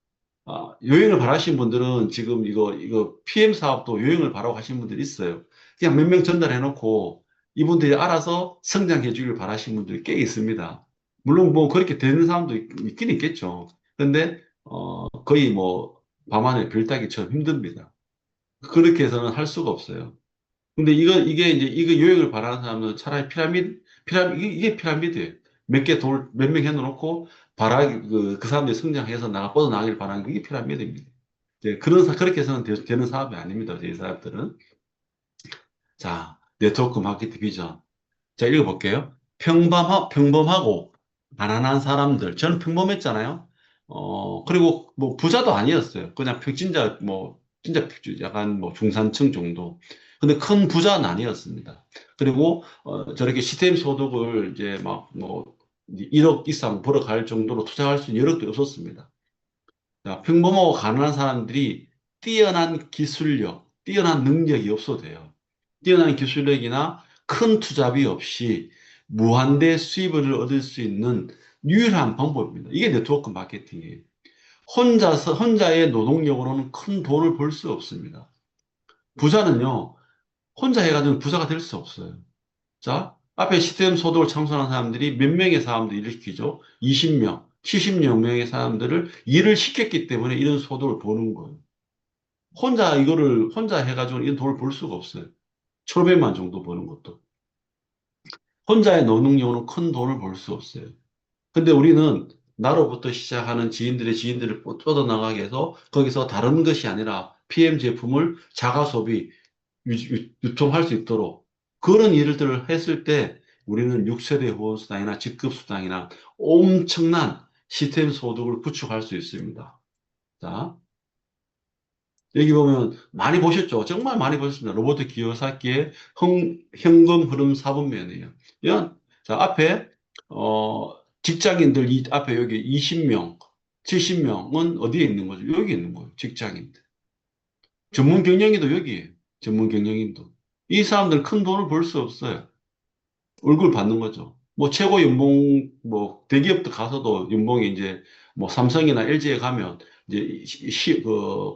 A: 요행을 바라신 분들은 지금 이거 PM 사업도 요행을 바라고 하신 분들이 있어요. 그냥 몇 명 전달해 놓고 이분들이 알아서 성장해 주길 바라신 분들이 꽤 있습니다. 물론 뭐 그렇게 되는 사람도 있긴 있겠죠. 근데 거의 뭐 밤하늘 별 따기처럼 힘듭니다. 그렇게 해서는 할 수가 없어요. 근데 이게 요행을 바라는 사람은 차라리 이게 피라미드예요. 몇 명 해놓고, 그 사람들이 성장해서 뻗어나가길 바라는 게 이게 피라미드입니다. 이제 그렇게 해서는 되는 사업이 아닙니다. 저희 사업들은. 자, 네트워크 마케팅 비전. 자, 읽어볼게요. 평범하고 가난한 사람들. 저는 평범했잖아요. 그리고 뭐 부자도 아니었어요. 그냥 진짜 약간 뭐 중산층 정도. 근데 큰 부자는 아니었습니다. 그리고 저렇게 시스템 소득을 이제 1억 이상 벌어갈 정도로 투자할 수 있는 여력도 없었습니다. 자, 평범하고 가난한 사람들이 뛰어난 기술력, 뛰어난 능력이 없어도 돼요. 뛰어난 기술력이나 큰 투자비 없이 무한대 수입을 얻을 수 있는 유일한 방법입니다. 이게 네트워크 마케팅이에요. 혼자의 노동력으로는 큰 돈을 벌 수 없습니다. 부자는요, 혼자 해가지고 부자가 될 수 없어요. 자, 앞에 시스템 소득을 창설한 사람들이 몇 명의 사람들 일을 시키죠? 20명, 70여 명의 사람들을 일을 시켰기 때문에 이런 소득을 버는 거예요. 혼자 해가지고 이런 돈을 벌 수가 없어요. 1,500만 정도 버는 것도. 혼자의 노동력으로는 큰 돈을 벌 수 없어요. 근데 우리는 나로부터 시작하는 지인들을 뻗어나가게 해서 거기서 다른 것이 아니라 PM 제품을 자가 소비, 유통할 수 있도록 그런 일들을 했을 때 우리는 6세대 후원수당이나 직급수당이나 엄청난 시스템 소득을 구축할 수 있습니다. 자, 여기 보면 많이 보셨죠? 정말 많이 보셨습니다. 로버트 기요사키의 현금 흐름 4분면이에요. 자, 앞에, 직장인들, 앞에 여기 20명, 70명은 어디에 있는 거죠? 여기 있는 거예요. 직장인들. 전문 경영인도 여기에요. 전문 경영인도. 이 사람들 큰 돈을 벌 수 없어요. 얼굴 받는 거죠. 뭐 최고 연봉 뭐 대기업도 가서도 연봉이 이제 뭐 삼성이나 LG에 가면 이제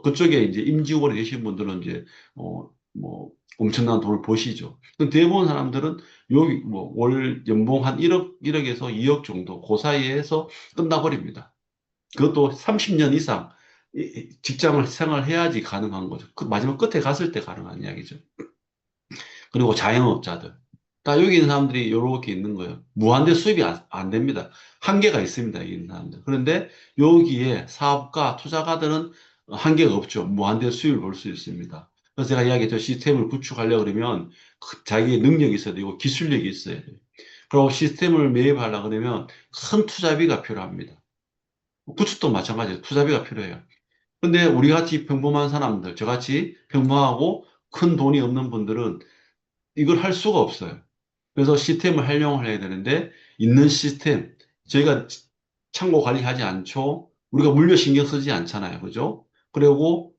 A: 그쪽에 이제 임직원이 되신 분들은 이제 뭐 엄청난 돈을 버시죠. 근데 대부분 사람들은 여기 뭐 월 연봉 한 1억에서 2억 정도 그 사이에서 끝나버립니다. 그것도 30년 이상 직장을 생활해야지 가능한 거죠. 그 마지막 끝에 갔을 때 가능한 이야기죠. 그리고 자영업자들. 다 여기 있는 사람들이 이렇게 있는 거예요. 무한대 수입이 안 됩니다. 한계가 있습니다. 여기 있는 사람들. 그런데 여기에 사업가, 투자가들은 한계가 없죠. 무한대 수입을 볼 수 있습니다. 그래서 제가 이야기했죠. 시스템을 구축하려고 그러면 자기의 능력이 있어야 되고 기술력이 있어야 돼요. 그리고 시스템을 매입하려고 그러면 큰 투자비가 필요합니다. 구축도 마찬가지예요. 투자비가 필요해요. 근데 우리 같이 평범한 사람들, 저같이 평범하고 큰 돈이 없는 분들은 이걸 할 수가 없어요. 그래서 시스템을 활용을 해야 되는데 있는 시스템 저희가 창고 관리하지 않죠. 우리가 물류 신경 쓰지 않잖아요. 그죠? 그리고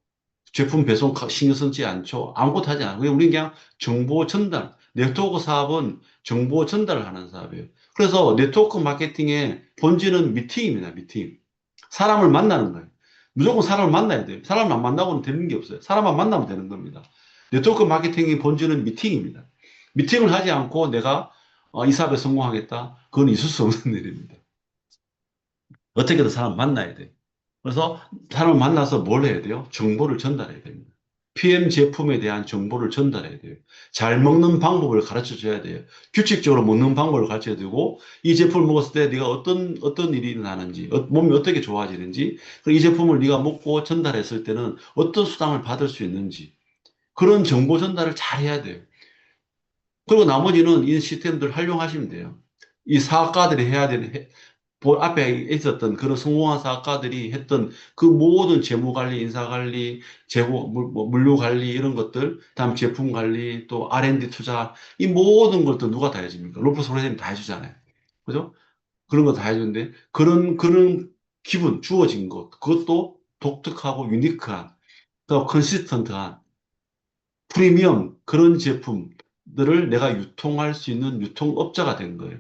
A: 제품 배송 신경 쓰지 않죠. 아무것도 하지 않아요. 우리는 그냥 정보 전달. 네트워크 사업은 정보 전달을 하는 사업이에요. 그래서 네트워크 마케팅의 본질은 미팅입니다. 미팅. 사람을 만나는 거예요. 무조건 사람을 만나야 돼요. 사람을 안 만나고는 되는 게 없어요. 사람만 만나면 되는 겁니다. 네트워크 마케팅의 본질은 미팅입니다. 미팅을 하지 않고 내가 이 사업에 성공하겠다. 그건 있을 수 없는 일입니다. 어떻게든 사람 만나야 돼. 그래서 사람을 만나서 뭘 해야 돼요? 정보를 전달해야 됩니다. PM 제품에 대한 정보를 전달해야 돼요. 잘 먹는 방법을 가르쳐 줘야 돼요. 규칙적으로 먹는 방법을 가르쳐야 되고, 이 제품을 먹었을 때 네가 어떤 일이 일어나는지, 몸이 어떻게 좋아지는지, 그리고 이 제품을 네가 먹고 전달했을 때는 어떤 수당을 받을 수 있는지, 그런 정보 전달을 잘 해야 돼요. 그리고 나머지는 이 시스템들 활용하시면 돼요. 이 사업가들이 해야 되는, 앞에 있었던 그런 성공한 사업가들이 했던 그 모든 재무관리, 인사관리, 뭐 물류관리 이런 것들, 다음 제품관리, 또 R&D 투자, 이 모든 것도 누가 다 해줍니까? 롤프 소리님 다 해주잖아요. 그죠? 그런 거 다 해주는데, 그런 기분, 주어진 것, 그것도 독특하고 유니크한, 또 컨시스턴트한, 프리미엄 그런 제품들을 내가 유통할 수 있는 유통업자가 된 거예요.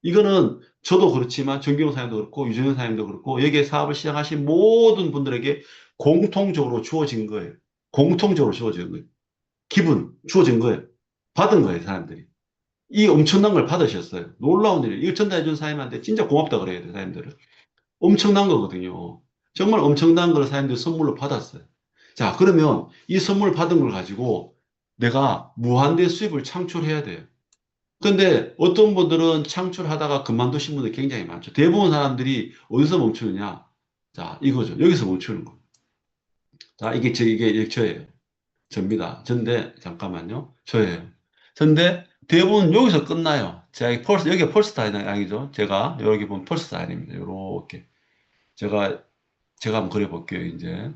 A: 이거는 저도 그렇지만 정경 사님도 그렇고 유정현 사님도 그렇고 여기에 사업을 시작하신 모든 분들에게 공통적으로 주어진 거예요. 공통적으로 주어진 거예요. 기분 주어진 거예요. 받은 거예요, 사람들이. 이 엄청난 걸 받으셨어요. 놀라운 일이에요. 이거 전달해 준 사람한테 진짜 고맙다 그래야 돼요, 사람들은. 엄청난 거거든요. 정말 엄청난 걸 사람들이 선물로 받았어요. 자, 그러면 이 선물 받은 걸 가지고 내가 무한대 수입을 창출해야 돼요. 근데 어떤 분들은 창출하다가 그만두신 분들이 굉장히 많죠. 대부분 사람들이 어디서 멈추느냐? 자, 이거죠. 여기서 멈추는 거. 자, 이게 저예요. 접니다. 전데, 잠깐만요. 저예요. 전데, 대부분 여기서 끝나요. 제가 여기가 펄스 다이나믹이죠. 제가, 여기 보면 펄스 다이나믹입니다. 요렇게. 제가, 제가 한번 그려볼게요, 이제.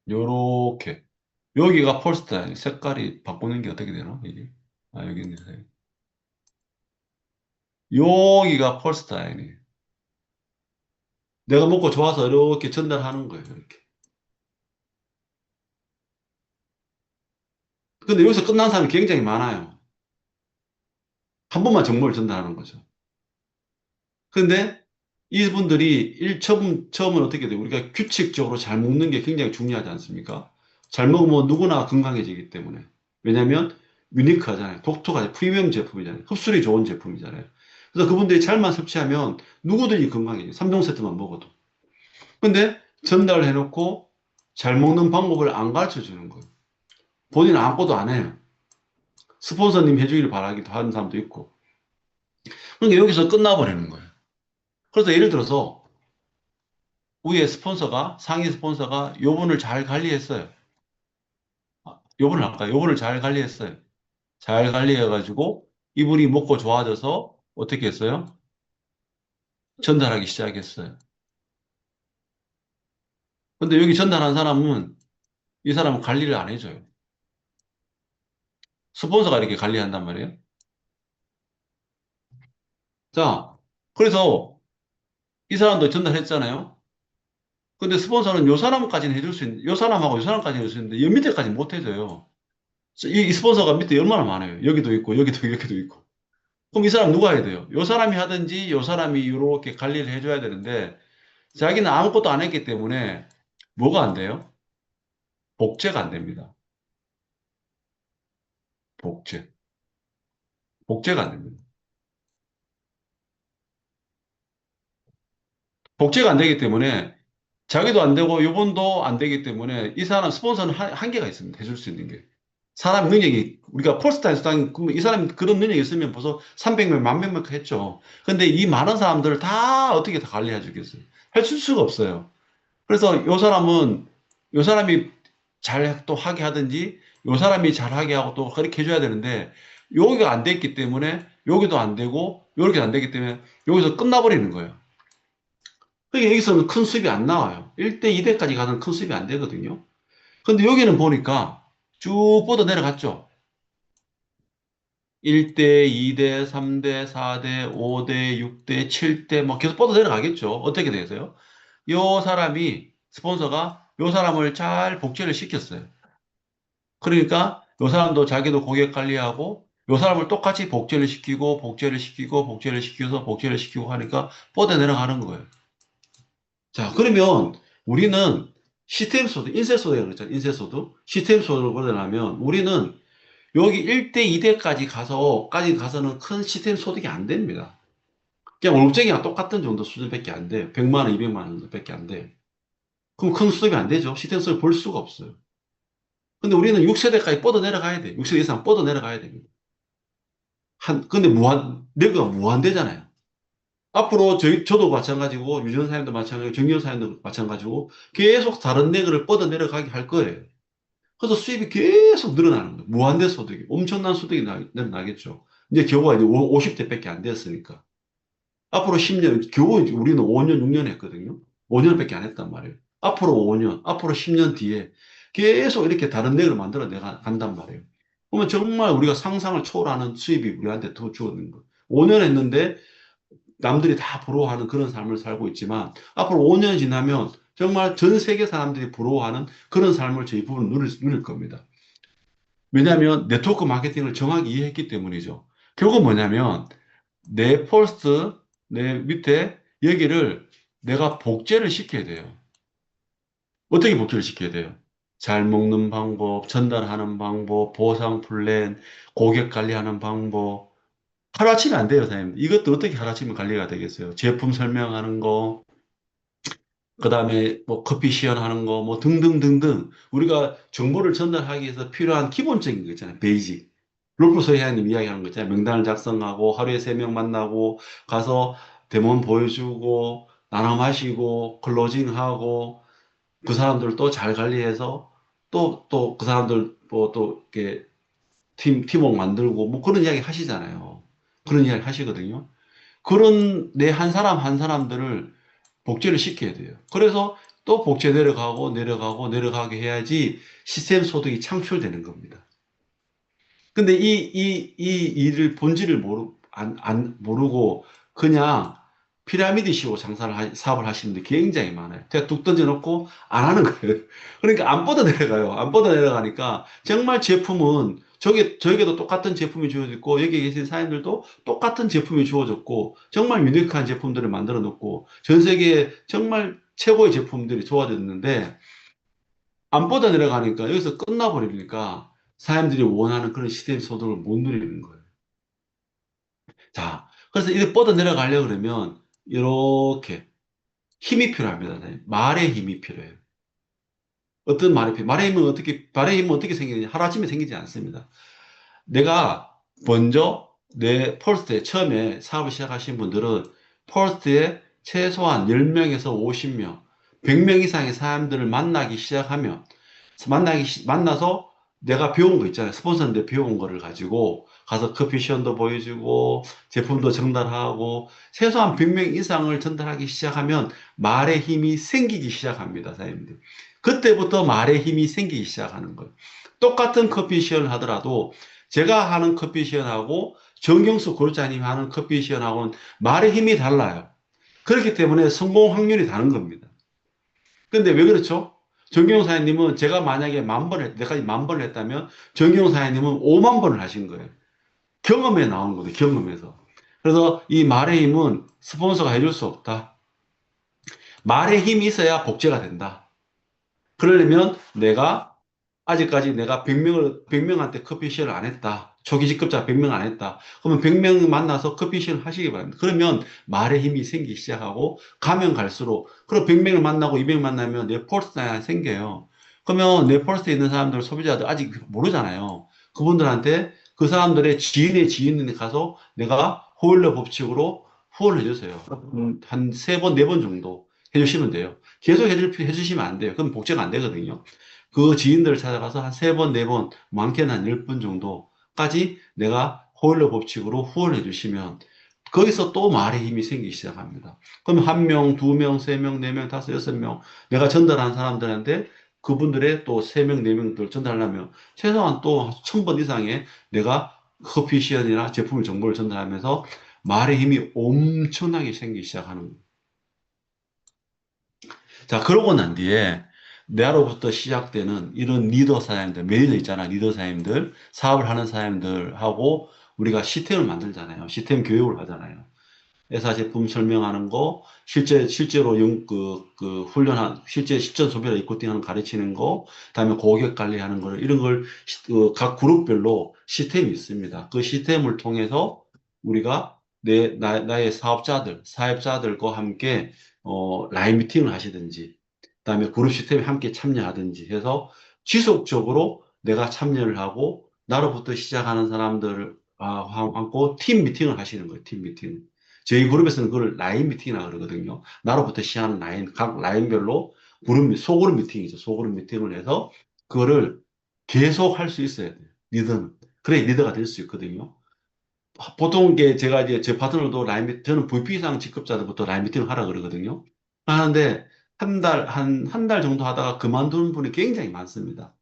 A: 요렇게. 여기가 펄스 다이나믹. 색깔이 바꾸는 게 어떻게 되나? 이게. 아, 여기 있네. 여기가 펄스 다이나믹. 내가 먹고 좋아서 이렇게 전달하는 거예요, 이렇게. 근데 여기서 끝난 사람이 굉장히 많아요. 한 번만 정보를 전달하는 거죠. 근데 이분들이 처음은 어떻게 돼요? 우리가 규칙적으로 잘 먹는 게 굉장히 중요하지 않습니까? 잘 먹으면 누구나 건강해지기 때문에. 왜냐면 유니크하잖아요. 독특하잖아요. 프리미엄 제품이잖아요. 흡수력이 좋은 제품이잖아요. 그래서 그분들이 잘만 섭취하면 누구든지 건강해져요. 3종 세트만 먹어도. 근데 전달을 해놓고 잘 먹는 방법을 안 가르쳐 주는 거예요. 본인은 아무것도 안 해요. 스폰서님 해주기를 바라기도 하는 사람도 있고. 그러니까 여기서 끝나버리는 거예요. 그래서 예를 들어서 위에 스폰서가, 상위 스폰서가 요분을 잘 관리했어요. 요분을 할까요? 요분을 잘 관리했어요. 잘 관리해가지고 이분이 먹고 좋아져서 어떻게 했어요? 전달하기 시작했어요. 근데 여기 전달한 사람은 이 사람은 관리를 안 해줘요. 스폰서가 이렇게 관리한단 말이에요. 자, 그래서 이 사람도 전달했잖아요. 근데 스폰서는 요 사람까지는 해줄 수 있는데, 요 사람하고 요 사람까지는 해줄 수 있는데, 요 밑에까지 못 해줘요. 이 스폰서가 밑에 얼마나 많아요. 여기도 있고, 여기도, 여기도 있고. 그럼 이 사람 누가 해야 돼요? 요 사람이 하든지 요 사람이 이렇게 관리를 해줘야 되는데, 자기는 아무것도 안 했기 때문에 뭐가 안 돼요? 복제가 안 됩니다. 복제. 복제가 안 됩니다. 복제가 안 되기 때문에 자기도 안 되고 요번도 안 되기 때문에 이 사람 스폰서는 한계가 있습니다. 해줄 수 있는 게. 사람 능력이 우리가 폴스타인 수당 이 사람이 그런 능력이 있으면 벌써 300명, 만 명만 했죠. 근데 이 많은 사람들을 다 어떻게 다 관리해 주겠어요? 할 수가 없어요. 그래서 요 사람이 잘 또 하게 하든지 요 사람이 잘 하게 하고 또 그렇게 해줘야 되는데 여기가 안 됐기 때문에 여기도 안 되고 여기도 안 되기 때문에 여기서 끝나버리는 거예요. 그러니까 여기서는 큰 수입이 안 나와요. 1대, 2대까지 가는 큰 수입이 안 되거든요. 근데 여기는 보니까 쭉 뻗어 내려갔죠. 1대, 2대, 3대, 4대, 5대, 6대, 7대, 뭐 계속 뻗어 내려가겠죠. 어떻게 되세요? 요 사람이, 스폰서가 요 사람을 잘 복제를 시켰어요. 그러니까 요 사람도 자기도 고객 관리하고 요 사람을 똑같이 복제를 시키고, 복제를 시키고, 복제를 시켜서 복제를 시키고 하니까 뻗어 내려가는 거예요. 자, 그러면 우리는 시스템 소득, 인쇄 소득이라고 그랬잖아요. 인쇄 소득. 시스템 소득을 벌려면 우리는 여기 1대, 2대까지 가서는 큰 시스템 소득이 안 됩니다. 그냥 월급쟁이랑 똑같은 정도 수준밖에 안 돼요. 100만 원, 200만 원 정도밖에 안 돼요. 그럼 큰 수입이 안 되죠. 시스템 소득을 볼 수가 없어요. 근데 우리는 6세대까지 뻗어 내려가야 돼요. 6세대 이상 뻗어 내려가야 됩니다. 근데 내가 무한대잖아요. 앞으로 저도 마찬가지고, 유전 사람도 마찬가지고, 정년 사람도 마찬가지고, 계속 다른 레그를 뻗어 내려가게 할 거예요. 그래서 수입이 계속 늘어나는 거예요. 무한대 소득이. 엄청난 소득이 늘어나겠죠. 이제 겨우가 이제 50대밖에 안 됐으니까. 앞으로 10년, 겨우 우리는 5년, 6년 했거든요. 5년밖에 안 했단 말이에요. 앞으로 5년, 앞으로 10년 뒤에 계속 이렇게 다른 내를 만들어 간단 말이에요. 그러면 정말 우리가 상상을 초월하는 수입이 우리한테 더 주어지는 거예요. 5년 했는데 남들이 다 부러워하는 그런 삶을 살고 있지만 앞으로 5년 지나면 정말 전 세계 사람들이 부러워하는 그런 삶을 저희 부부는 누릴 겁니다. 왜냐하면 네트워크 마케팅을 정확히 이해했기 때문이죠. 결국 뭐냐면 내 포스트, 내 밑에 여기를 내가 복제를 시켜야 돼요. 어떻게 복제를 시켜야 돼요? 잘 먹는 방법, 전달하는 방법, 보상 플랜, 고객 관리하는 방법. 하루아침에 안 돼요, 사장님. 이것도 어떻게 하루아침에 관리가 되겠어요? 제품 설명하는 거, 그 다음에 뭐 커피 시연하는 거, 뭐 등등등등. 우리가 정보를 전달하기 위해서 필요한 기본적인 거 있잖아요. 베이직. 롤프 소희아님 이야기하는 거 있잖아요. 명단을 작성하고, 하루에 3명 만나고, 가서 데몬 보여주고, 나눠 마시고, 클로징하고, 그 사람들 또 잘 관리해서, 또 그 사람들 뭐 이렇게 팀워크 만들고, 뭐 그런 이야기 하시잖아요. 그런 이야기 하시거든요. 그런 내 한 사람 한 사람들을 복제를 시켜야 돼요. 그래서 또 복제 내려가고 내려가고 내려가게 해야지 시스템 소득이 창출되는 겁니다. 근데 이 일을 본질을 모르고 그냥 피라미드식으로 사업을 하시는 분 굉장히 많아요. 제가 뚝 던져놓고 안 하는 거예요. 그러니까 안 뻗어 내려가요. 안 뻗어 내려가니까 정말 제품은 저에게도 똑같은 제품이 주어졌고 여기 계신 사람들도 똑같은 제품이 주어졌고 정말 유니크한 제품들을 만들어 놓고 전 세계에 정말 최고의 제품들이 좋아졌는데 안 뻗어 내려가니까 여기서 끝나버리니까 사람들이 원하는 그런 시스템 소득을 못 누리는 거예요. 자, 그래서 이렇게 뻗어 내려가려 그러면 이렇게 힘이 필요합니다. 말의 힘이 필요해요. 어떤 말의 힘? 말의 힘은 어떻게 생기느냐? 하루아침에 생기지 않습니다. 내가 먼저 내 폴스트에 처음에 사업을 시작하신 분들은 폴스트에 최소한 10명에서 50명, 100명 이상의 사람들을 만나기 시작하면 만나서 내가 배운 거 있잖아요. 스폰서인데 배운 거를 가지고 가서 커피 시연도 보여주고 제품도 전달하고 최소한 100명 이상을 전달하기 시작하면 말의 힘이 생기기 시작합니다, 사장님들. 그때부터 말의 힘이 생기기 시작하는 거예요. 똑같은 커피 시연을 하더라도 제가 하는 커피 시연하고 정경수 고르자님이 하는 커피 시연하고는 말의 힘이 달라요. 그렇기 때문에 성공 확률이 다른 겁니다. 근데 왜 그렇죠? 정경영 사장님은 제가 만약에 내가 만 번을 했다면 정경영 사장님은 5만 번을 하신 거예요. 경험에 나오는 거죠. 경험에서. 그래서 이 말의 힘은 스폰서가 해줄 수 없다. 말의 힘이 있어야 복제가 된다. 그러려면 아직까지 내가 100명한테 커피 시연을 안 했다. 초기 직급자 100명 안 했다. 그러면 100명 만나서 커피 시연을 하시기 바랍니다. 그러면 말의 힘이 생기기 시작하고 가면 갈수록, 그럼 100명을 만나고 200명 만나면 네포스트가 생겨요. 그러면 네포스트에 있는 사람들, 소비자들 아직 모르잖아요. 그분들한테 그 사람들의 지인의 지인에 가서 내가 호일러 법칙으로 후원을 해주세요. 한 세 번, 네 번 정도 해주시면 돼요. 계속 해주시면 안 돼요. 그럼 복제가 안 되거든요. 그 지인들을 찾아가서 한 세 번, 네 번, 많게는 한 10번 정도까지 내가 호일러 법칙으로 후원해 주시면 거기서 또 말의 힘이 생기기 시작합니다. 그럼 한 명, 두 명, 세 명, 네 명, 다섯, 여섯 명 내가 전달한 사람들한테 그분들의 또 세 명, 네 명들 전달하려면 최소한 또 1000번 이상의 내가 커피 시연이나 제품을 정보를 전달하면서 말의 힘이 엄청나게 생기기 시작하는 거예요. 자, 그러고 난 뒤에 내로부터 시작되는 이런 리더 사장님들, 매니저 있잖아, 리더 사장님들, 사업을 하는 사장님들하고 우리가 시스템을 만들잖아요. 시스템 교육을 하잖아요. 회사 제품 설명하는 거, 실제로 실제 실전 소비자 리코팅하는 가르치는 거, 그다음에 고객 관리하는 거, 이런 걸 각 그룹별로 시스템이 있습니다. 그 시스템을 통해서 우리가 나의 사업자들과 함께, 라인 미팅을 하시든지, 그다음에 그룹 시스템에 함께 참여하든지 해서 지속적으로 내가 참여를 하고, 나로부터 시작하는 사람들을 하고 팀 미팅을 하시는 거예요. 팀 미팅. 저희 그룹에서는 그걸 라인 미팅이라고 그러거든요. 나로부터 시작하는 라인, 각 라인별로 소그룹 미팅이죠. 소그룹 미팅을 해서 그거를 계속 할 수 있어야 돼요. 리더는. 그래 리더가 될 수 있거든요. 보통 게 제가 이제 제 파트너도 저는 VP 이상 직급자들부터 라인 미팅을 하라 그러거든요. 하는데 한 달 정도 하다가 그만두는 분이 굉장히 많습니다.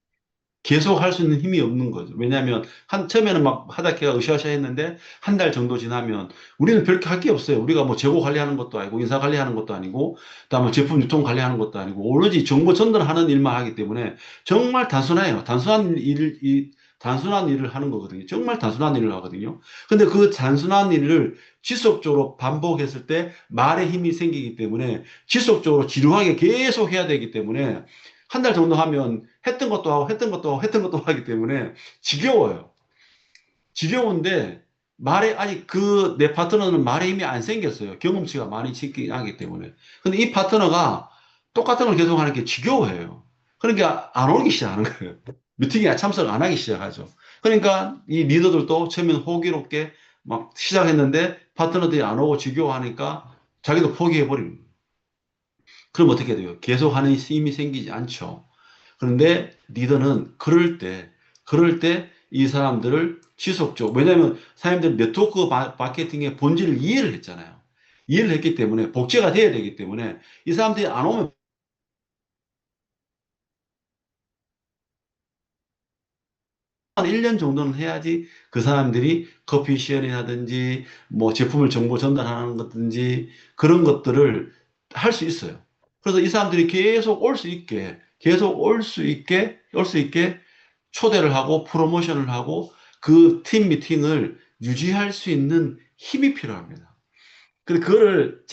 A: 계속 할 수 있는 힘이 없는 거죠. 왜냐하면 처음에는 막 하다키가 으쌰으쌰 했는데 한 달 정도 지나면 우리는 별게 할 게 없어요. 우리가 뭐 재고 관리하는 것도 아니고 인사 관리하는 것도 아니고 그다음에 제품 유통 관리하는 것도 아니고 오로지 정보 전달하는 일만 하기 때문에 정말 단순해요. 단순한 일을 하는 거거든요. 정말 단순한 일을 하거든요. 근데 그 단순한 일을 지속적으로 반복했을 때 말의 힘이 생기기 때문에 지속적으로 지루하게 계속 해야 되기 때문에 한 달 정도 하면 했던 것도 하고 했던 것도 하고 했던 것도 하기 때문에 지겨워요. 지겨운데 아직 내 파트너는 말에 힘이 안 생겼어요. 경험치가 많이 하기 때문에. 근데 이 파트너가 똑같은 걸 계속 하는 게 지겨워해요. 그러니까 안 오기 시작하는 거예요. 미팅에 참석 안 하기 시작하죠. 그러니까 이 리더들도 처음엔 호기롭게 막 시작했는데 파트너들이 안 오고 지겨워하니까 자기도 포기해버립니다. 그럼 어떻게 돼요? 계속하는 힘이 생기지 않죠. 그런데 리더는 그럴 때 이 사람들을 지속적으로, 왜냐하면 사람들이 네트워크 마케팅의 본질을 이해를 했잖아요. 이해를 했기 때문에 복제가 돼야 되기 때문에 이 사람들이 안 오면 1년 정도는 해야지 그 사람들이 커피 시연이라든지 뭐 제품을 정보 전달하는 것든지 그런 것들을 할 수 있어요. 그래서 이 사람들이 계속 올 수 있게 초대를 하고 프로모션을 하고 그 팀 미팅을 유지할 수 있는 힘이 필요합니다. 근데 그거를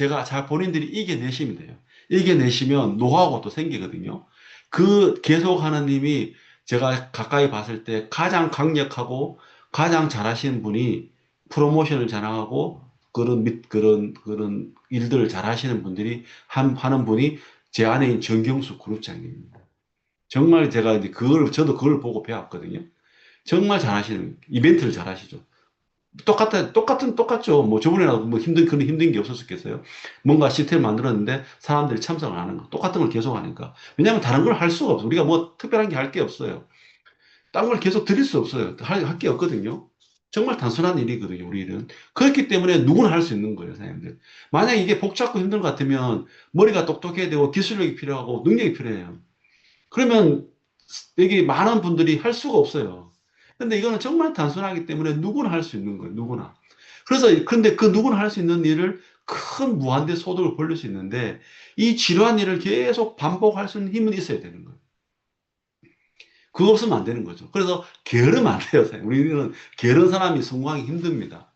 A: 본인들이 이겨내시면 돼요. 이겨내시면 노하우가 또 생기거든요. 그 계속하는 힘이 제가 가까이 봤을 때 가장 강력하고 가장 잘하시는 분이 프로모션을 잘하고 그런 일들을 잘하시는 분들이 하는 분이 제 아내인 정경수 그룹장입니다. 정말 제가 이제 저도 그걸 보고 배웠거든요. 정말 잘하시는, 이벤트를 잘하시죠. 똑같죠. 뭐 저번에라도 뭐 그런 힘든 게 없었겠어요. 뭔가 시스템을 만들었는데 사람들이 참석을 안 하는 거. 똑같은 걸 계속 하니까. 왜냐하면 다른 걸 할 수가 없어. 우리가 뭐 특별한 게 할 게 없어요. 딴 걸 계속 드릴 수 없어요. 할 게 없거든요. 정말 단순한 일이거든요, 우리 일은. 그렇기 때문에 누구나 할 수 있는 거예요, 사장님들. 만약 이게 복잡고 힘든 것 같으면 머리가 똑똑해야 되고 기술력이 필요하고 능력이 필요해요. 그러면 여기 많은 분들이 할 수가 없어요. 근데 이거는 정말 단순하기 때문에 누구나 할 수 있는 거예요. 누구나. 근데 그 누구나 할 수 있는 일을 큰 무한대 소득을 벌릴 수 있는데 이 지루한 일을 계속 반복할 수 있는 힘은 있어야 되는 거예요. 그거 없으면 안 되는 거죠. 그래서 게으르면 안 돼요. 사장님. 우리는 게으른 사람이 성공하기 힘듭니다.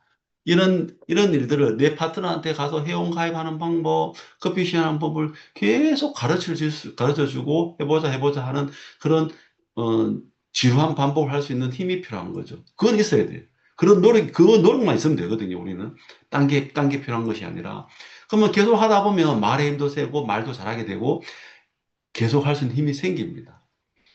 A: 이런 일들을 내 파트너한테 가서 회원 가입하는 방법, 커피 시하는 법을 계속 가르쳐 주고 해보자 하는 그런, 어, 지루한 반복을 할 수 있는 힘이 필요한 거죠. 그건 있어야 돼요. 그 노력만 있으면 되거든요, 우리는. 딴 게 필요한 것이 아니라. 그러면 계속 하다 보면 말의 힘도 세고 말도 잘하게 되고 계속 할 수 있는 힘이 생깁니다.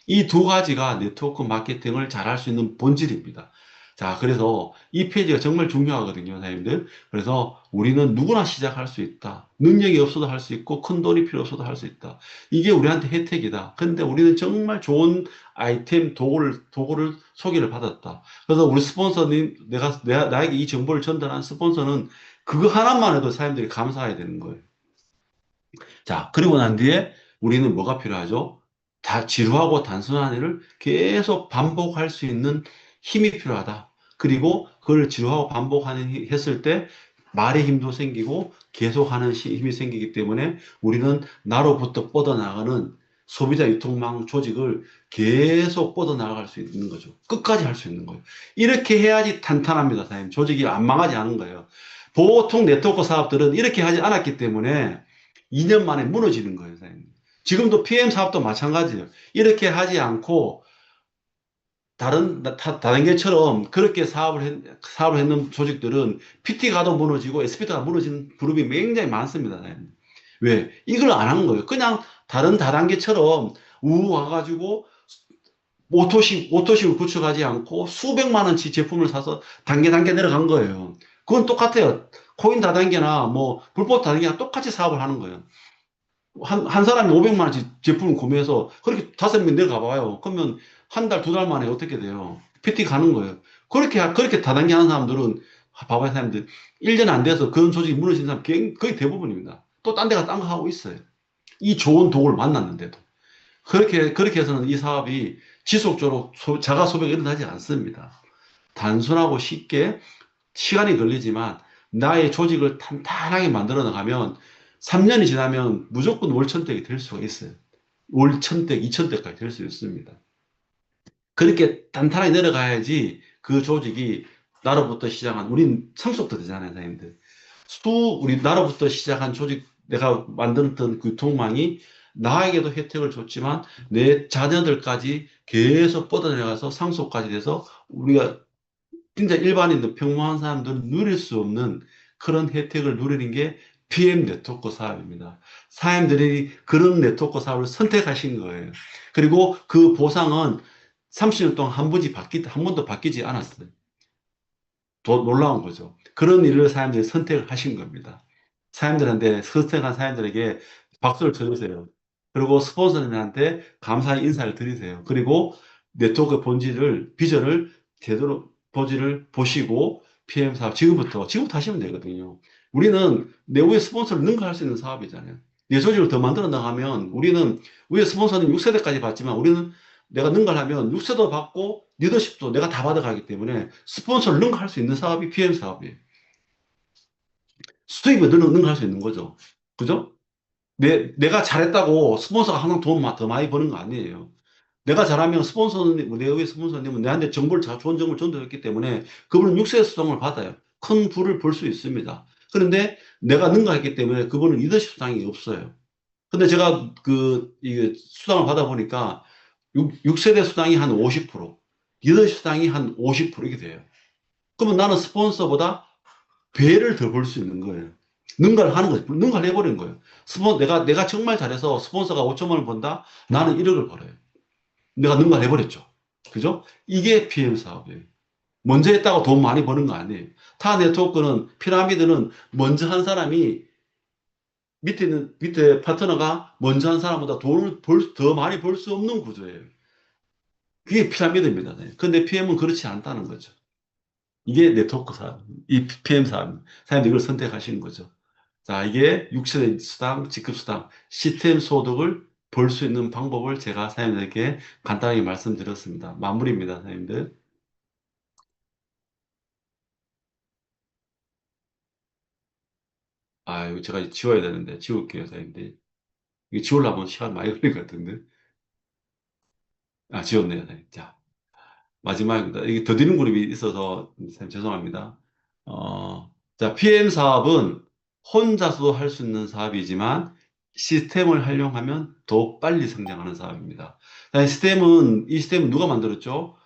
A: 이 두 가지가 네트워크 마케팅을 잘할 수 있는 본질입니다. 자, 그래서 이 페이지가 정말 중요하거든요, 선생님들. 그래서 우리는 누구나 시작할 수 있다. 능력이 없어도 할 수 있고, 큰 돈이 필요 없어도 할 수 있다. 이게 우리한테 혜택이다. 근데 우리는 정말 좋은 아이템, 도구를 소개를 받았다. 그래서 우리 스폰서님, 나에게 이 정보를 전달한 스폰서는 그거 하나만 해도 사람들이 감사해야 되는 거예요. 자, 그리고 난 뒤에 우리는 뭐가 필요하죠? 다 지루하고 단순한 일을 계속 반복할 수 있는 힘이 필요하다. 그리고 그걸 지루하고 했을 때 말의 힘도 생기고 계속하는 힘이 생기기 때문에 우리는 나로부터 뻗어나가는 소비자 유통망 조직을 계속 뻗어나갈 수 있는 거죠. 끝까지 할 수 있는 거예요. 이렇게 해야지 탄탄합니다, 사장님. 조직이 안 망하지 않은 거예요. 보통 네트워크 사업들은 이렇게 하지 않았기 때문에 2년 만에 무너지는 거예요, 사장님. 지금도 PM 사업도 마찬가지예요. 이렇게 하지 않고 다른 게처럼 그렇게 사업을 했는 조직들은 PT 가도 무너지고 SPT가 무너지는 그룹이 굉장히 많습니다, 사장님. 왜? 이걸 안 한 거예요. 그냥 다른 다단계처럼 와가지고 오토식을 구축하지 않고 수백만 원치 제품을 사서 단계 내려간 거예요. 그건 똑같아요. 코인 다단계나 뭐 불법 다단계나 똑같이 사업을 하는 거예요. 한 사람이 500만 원치 제품을 구매해서 그렇게 5명 내려가 봐요. 그러면 한 달, 두 달 만에 어떻게 돼요? PT 가는 거예요. 그렇게 다단계 하는 사람들은, 봐봐요, 사람들. 1년 안 돼서 그런 조직이 무너진 사람 거의 대부분입니다. 또 딴 데가 딴 거 하고 있어요. 이 좋은 도구를 만났는데도. 그렇게 해서는 이 사업이 지속적으로 자가 소비가 일어나지 않습니다. 단순하고 쉽게 시간이 걸리지만 나의 조직을 탄탄하게 만들어 나가면 3년이 지나면 무조건 월천택이 될 수가 있어요. 월천택, 이천택까지 될 수 있습니다. 그렇게 단단하게 내려가야지 그 조직이 나로부터 시작한, 우린 상속도 되잖아요, 선생님들. 우리 나로부터 시작한 조직, 내가 만들었던 그 통망이 나에게도 혜택을 줬지만 내 자녀들까지 계속 뻗어내려가서 상속까지 돼서 우리가 진짜 일반인들, 평범한 사람들은 누릴 수 없는 그런 혜택을 누리는 게 PM 네트워크 사업입니다. 사람들이 그런 네트워크 사업을 선택하신 거예요. 그리고 그 보상은 30년 동안 한 번도 바뀌지 않았어요. 놀라운 거죠. 그런 일을 사람들이 선택을 하신 겁니다. 선택한 사람들에게 박수를 쳐주세요. 그리고 스폰서님한테 감사의 인사를 드리세요. 그리고 네트워크 비전을 제대로 본질을 보시고 PM 사업, 지금부터 하시면 되거든요. 우리는 내부의 스폰서를 능가할 수 있는 사업이잖아요. 내 조직을 더 만들어 나가면 우리 스폰서는 6세대까지 받지만 우리는 내가 능가하면 6세도 받고 리더십도 내가 다 받아가기 때문에 스폰서를 능가할 수 있는 사업이 PM 사업이에요. 수익을 능가할 수 있는 거죠. 그죠? 내가 잘했다고 스폰서가 항상 돈 더 많이 버는 거 아니에요. 내가 잘하면 내 의회 스폰서님은 내한테 좋은 정보를 전달했기 때문에 그분은 6세 수당을 받아요. 큰 부를 벌 수 있습니다. 그런데 내가 능가했기 때문에 그분은 리더십 수당이 없어요. 근데 제가 이게 수당을 받아보니까 6세대 수당이 한 50%, 리더십 수당이 한 50% 이렇게 돼요. 그러면 나는 스폰서보다 배를 더 벌 수 있는 거예요. 능가를 하는 거죠. 능가를 해버린 거예요. 내가 정말 잘해서 스폰서가 5천만 원 번다? 나는 1억을 벌어요. 내가 능가를 해버렸죠. 그죠? 이게 PM 사업이에요. 먼저 했다고 돈 많이 버는 거 아니에요. 타 네트워크는, 피라미드는 먼저 한 사람이 밑에 파트너가 먼저 한 사람보다 더 많이 벌 수 없는 구조예요. 그게 피라미드입니다. 근데 PM은 그렇지 않다는 거죠. 이게 네트워크 사업, 이 PM 사업. 사람들이 이걸 선택하시는 거죠. 자, 이게 6세대 수당, 직급수당, 시스템 소득을 볼 수 있는 방법을 제가 사장님들께 간단하게 말씀드렸습니다. 마무리입니다, 사장님들. 아, 이거 제가 지워야 되는데, 지울게요, 사장님들. 이거 지우려면 시간 많이 걸릴 것 같은데. 아, 지웠네요. 네. 자, 마지막입니다. 이게 더디는 그룹이 있어서 참 죄송합니다. 자, PM 사업은 혼자서 할 수 있는 사업이지만 시스템을 활용하면 더 빨리 성장하는 사업입니다. 이 시스템은 누가 만들었죠?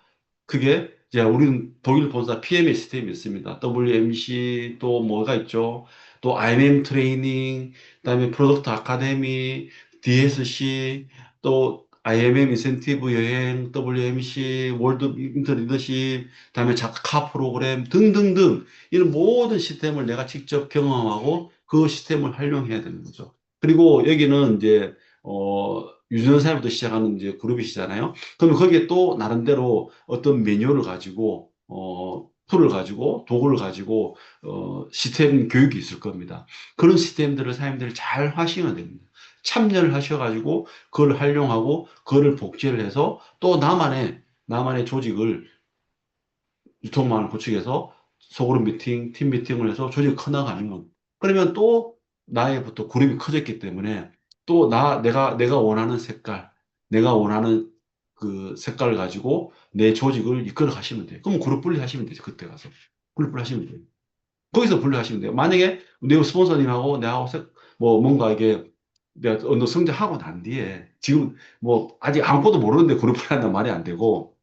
A: 그게 이제 우리는 독일 본사 PM의 시스템이 있습니다. WMC 또 뭐가 있죠? 또 IMM 트레이닝, 그다음에 프로덕트 아카데미, DSC, 또 IMM 인센티브 여행, WMC, 월드 인터 리더십, 그다음에 자카 프로그램 등등등 이런 모든 시스템을 내가 직접 경험하고 그 시스템을 활용해야 되는 거죠. 그리고 여기는 이제 유전사부터 시작하는 이제 그룹이시잖아요. 그러면 거기에 또 나름대로 어떤 매뉴얼을 가지고, 툴을 가지고, 도구를 가지고, 시스템 교육이 있을 겁니다. 그런 시스템들을 사람들이 잘 하시면 됩니다. 참여를 하셔가지고, 그걸 활용하고, 그거를 복제를 해서 또 나만의 조직을 유통망을 구축해서 소그룹 미팅, 팀 미팅을 해서 조직이 커나가면, 그러면 또 나의부터 그룹이 커졌기 때문에 또 내가 원하는 색깔, 내가 원하는 그 색깔을 가지고 내 조직을 이끌어 가시면 돼요. 그럼 그룹 분리하시면 되죠. 그때 가서. 그룹 분리하시면 돼요. 거기서 분류하시면 돼요. 만약에 내 스폰서님하고 내하고 뭐 뭔가 이게 내가 어느 성장하고 난 뒤에 지금 뭐 아직 아무것도 모르는데 그룹 분리한단 말이 안 되고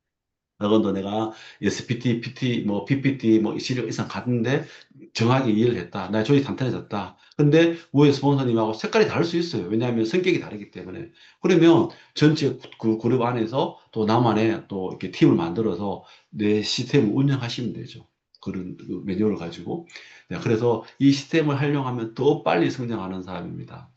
A: 적어도 내가 SPT, PT, 뭐 PPT, 뭐 시력 이상 갔는데 정확하게 이해를 했다. 나 조직이 탄탄해졌다. 근데 위에 스폰서님하고 색깔이 다를 수 있어요. 왜냐하면 성격이 다르기 때문에. 그러면 전체 그 그룹 안에서 또 나만의 또 이렇게 팀을 만들어서 내 시스템을 운영하시면 되죠. 그런 그 매뉴얼을 가지고. 네, 그래서 이 시스템을 활용하면 더 빨리 성장하는 사람입니다.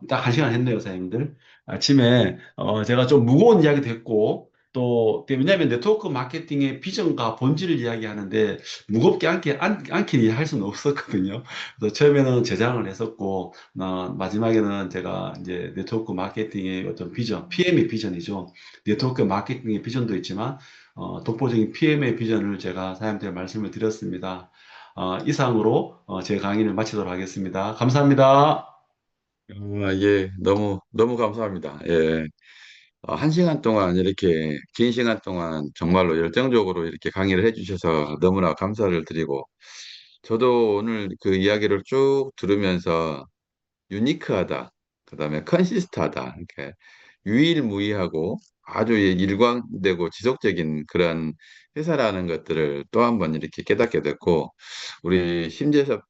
A: 딱 한 시간 했네요, 사장님들. 아침에, 제가 좀 무거운 이야기도 했고, 또, 왜냐하면 네트워크 마케팅의 비전과 본질을 이야기하는데, 무겁게 않게 할 수는 없었거든요. 그래서 처음에는 제장을 했었고, 마지막에는 제가 이제 네트워크 마케팅의 어떤 비전, PM의 비전이죠. 네트워크 마케팅의 비전도 있지만, 독보적인 PM의 비전을 제가 사장님한테 말씀을 드렸습니다. 이상으로 제 강의를 마치도록 하겠습니다. 감사합니다.
B: 예, 너무 감사합니다. 예. 1시간 동안 이렇게 긴 시간 동안 정말로 열정적으로 이렇게 강의를 해주셔서 너무나 감사를 드리고, 저도 오늘 그 이야기를 쭉 들으면서 유니크하다, 그다음에 컨시스트하다, 이렇게 유일무이하고 아주 일관되고 지속적인 그런 회사라는 것들을 또 한 번 이렇게 깨닫게 됐고, 우리 심재섭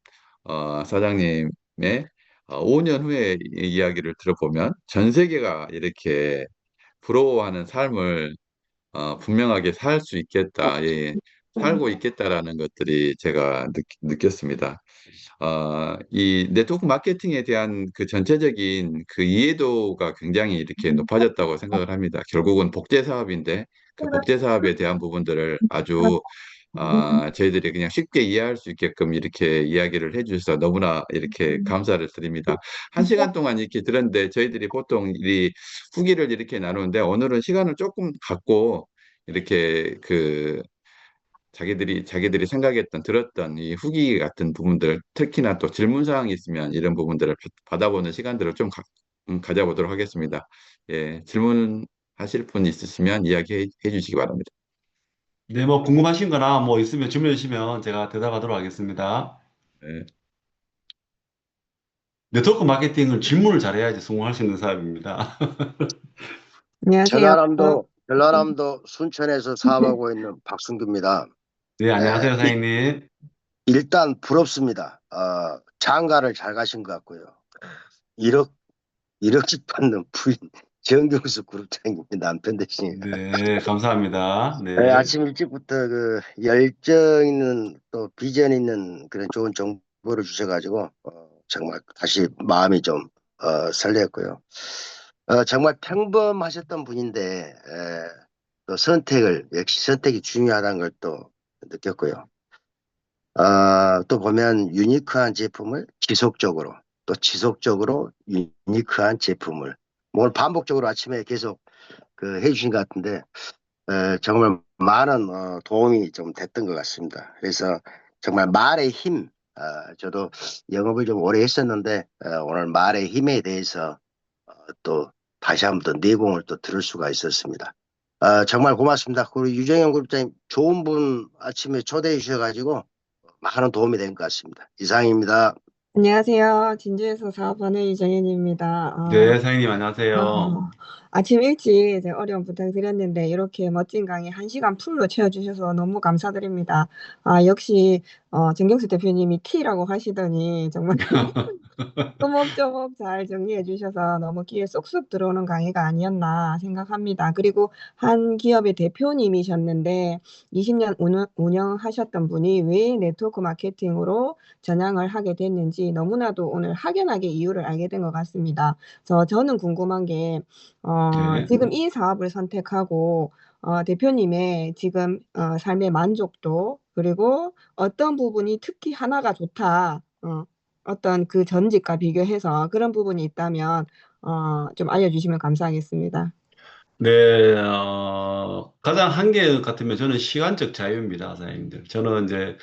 B: 사장님의 5년 후의 이야기를 들어보면 전 세계가 이렇게 부러워하는 삶을 분명하게 살 수 있겠다, 예, 살고 있겠다라는 것들이 제가 느꼈습니다. 이 네트워크 마케팅에 대한 그 전체적인 그 이해도가 굉장히 이렇게 높아졌다고 생각을 합니다. 결국은 복제 사업인데 그 복제 사업에 대한 부분들을 아주 저희들이 그냥 쉽게 이해할 수 있게끔 이렇게 이야기를 해주셔서 너무나 이렇게 감사를 드립니다. 1시간 동안 이렇게 들었는데 저희들이 보통 이 후기를 이렇게 나누는데 오늘은 시간을 조금 갖고 이렇게 그 자기들이 생각했던 들었던 이 후기 같은 부분들, 특히나 또 질문 사항이 있으면 이런 부분들을 받아보는 시간들을 좀 가져보도록 하겠습니다. 예, 질문하실 분 있으시면 이야기해 주시기 바랍니다.
A: 네, 뭐 궁금하신 거나 뭐 있으면 질문해 주시면 제가 대답하도록 하겠습니다.
B: 예.
A: 네트워크 마케팅은 질문을 잘해야지 성공할 수 있는 사업입니다.
C: 안녕하세요.
D: 전라남도 순천에서 사업하고 있는 박순규입니다.
A: 네,
D: 에,
A: 안녕하세요,
D: 이-
A: 사장님.
D: 일단 부럽습니다. 장가를 잘 가신 것 같고요. 1억, 1억씩 받는 부인, 정경수 그룹장입니다. 남편 대신에.
A: 네, 감사합니다. 네.
D: 아침 일찍부터 그 열정 있는 또 비전 있는 그런 좋은 정보를 주셔가지고, 정말 다시 마음이 좀, 설레었고요. 정말 평범하셨던 분인데, 또 역시 선택이 중요하다는 걸 또 느꼈고요. 또 보면 유니크한 제품을 지속적으로 유니크한 제품을, 뭐 오늘 반복적으로 아침에 계속 그 해주신 것 같은데, 정말 많은 도움이 좀 됐던 것 같습니다. 그래서 정말 말의 힘, 저도 영업을 좀 오래 했었는데, 오늘 말의 힘에 대해서 또 다시 한번 더 내공을 또 들을 수가 있었습니다. 정말 고맙습니다. 그리고 유정현 그룹장님 좋은 분 아침에 초대해 주셔가지고 많은 도움이 된 것 같습니다. 이상입니다.
C: 안녕하세요. 진주에서 사업하는 이정현입니다.
A: 네, 사장님 안녕하세요.
C: 아침 일찍 제가 어려운 부탁드렸는데 이렇게 멋진 강의 1시간 풀로 채워주셔서 너무 감사드립니다. 역시 정경수 대표님이 키라고 하시더니 정말 조목조목 잘 정리해 주셔서 너무 귀에 쏙쏙 들어오는 강의가 아니었나 생각합니다. 그리고 한 기업의 대표님이셨는데 20년 운영하셨던 분이 왜 네트워크 마케팅으로 전향을 하게 됐는지 너무나도 오늘 확연하게 이유를 알게 된 것 같습니다. 저는 궁금한 게
A: 네.
C: 지금 이 사업을 선택하고 대표님의 지금 삶의 만족도 그리고 어떤 부분이 특히 하나가 좋다. 어떤 그 전직과 비교해서 그런 부분이 있다면 좀 알려주시면 감사하겠습니다.
A: 네, 가장 한계 같으면 저는 시간적 자유입니다, 사장님들. 저는 이제,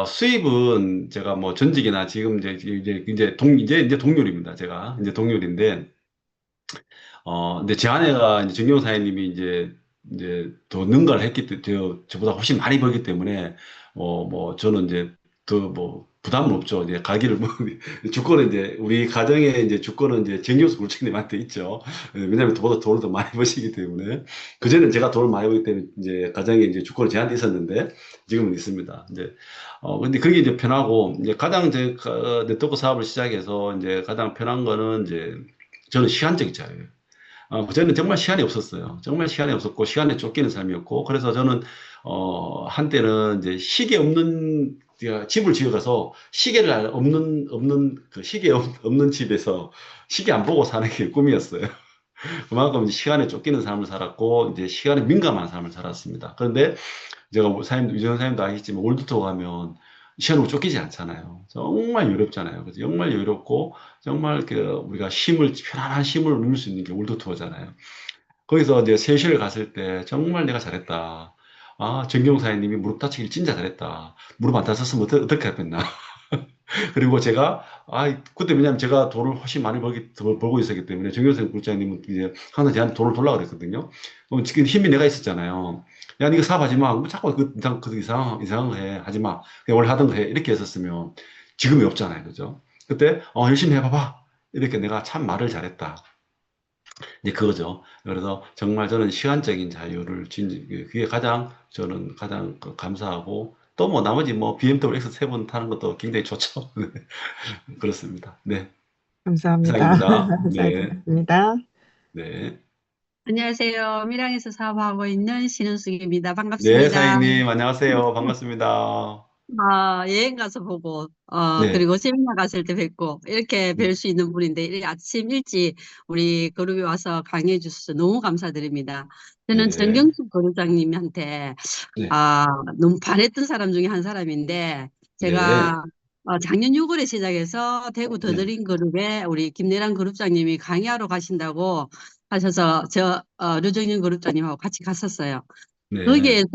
A: 수입은 제가 뭐 전직이나 지금 이제 동률입니다, 제가. 이제 동률인데, 근데 제 아내가 이제 정경 사장님이 이제 더 능가를 했기 때문에, 저보다 훨씬 많이 벌기 때문에, 뭐, 저는 이제 더 뭐, 부담은 없죠. 이제 가기를 뭐, 주권은 이제, 우리 가정의 이제 주권은 이제 정경수 굴책님한테 있죠. 왜냐면 저보다 돈을 더 많이 버시기 때문에. 그전에는 제가 돈을 많이 벌기 때문에 이제 가정에 이제 주권이 저한테 있었는데, 지금은 있습니다. 이제, 근데 그게 이제 편하고, 이제 가장 네트워크 사업을 시작해서 이제 가장 편한 거는 이제, 저는 시간적인 자유예요. 그전에는 정말 시간이 없었어요. 정말 시간이 없었고, 시간에 쫓기는 삶이었고, 그래서 저는, 한때는 이제 시계 없는, 제가 집을 지어가서 시계를 없는, 그 시계 없는 집에서 시계 안 보고 사는 게 꿈이었어요. 그만큼 이제 시간에 쫓기는 삶을 살았고, 이제 시간에 민감한 삶을 살았습니다. 그런데 제가 뭐 유재현 사님도 아시겠지만, 월드투어 가면 시간으로 쫓기지 않잖아요. 정말 여롭잖아요. 그래서 정말 여롭고, 정말 그 우리가 편안한 쉼을 누릴 수 있는 게 월드투어잖아요. 거기서 이제 세실을 갔을 때 정말 내가 잘했다. 정경 사장님이 무릎 다치길 진짜 잘했다. 무릎 안 다쳤으면 어떻게 했겠나. 그리고 제가, 그때 왜냐면 제가 돈을 훨씬 많이 벌고 있었기 때문에 정경생 굴장님은 이제 항상 저한테 돈을 돌라 그랬거든요. 그럼 지금 힘이 내가 있었잖아요. 야, 니 이거 사업하지 마. 뭐 자꾸 이상한 거 해. 하지 마. 그냥 원래 하던 거 해. 이렇게 했었으면 지금이 없잖아요. 그죠? 그때, 열심히 해봐봐. 이렇게 내가 참 말을 잘했다. 이제 그거죠. 그래서 정말 저는 시간적인 자유를 그게 저는 가장 감사하고 또 뭐 나머지 뭐 BMW X7 타는 것도 굉장히 좋죠. 그렇습니다. 네.
C: 감사합니다.
A: 이상입니다.
C: 잘
A: 네.
C: 들었습니다.
A: 네.
E: 안녕하세요. 밀양에서 사업하고 있는 신은숙입니다.
A: 네,
E: 반갑습니다.
A: 사장님, 안녕하세요. 반갑습니다.
E: 여행 가서 보고,
A: 네.
E: 그리고 세미나 갔을 때 뵙고, 이렇게 뵐 수 있는 분인데, 이렇게 아침 일찍 우리 그룹에 와서 강의해 주셔서 너무 감사드립니다. 저는
A: 네.
E: 정경수 그룹장님한테,
A: 네.
E: 너무 반했던 사람 중에 한 사람인데,
A: 네.
E: 제가 작년 6월에 시작해서 대구
A: 네.
E: 더드림 그룹에 우리 김내란 그룹장님이 강의하러 가신다고 하셔서, 류정윤 그룹장님하고 같이 갔었어요.
A: 네.
E: 거기에서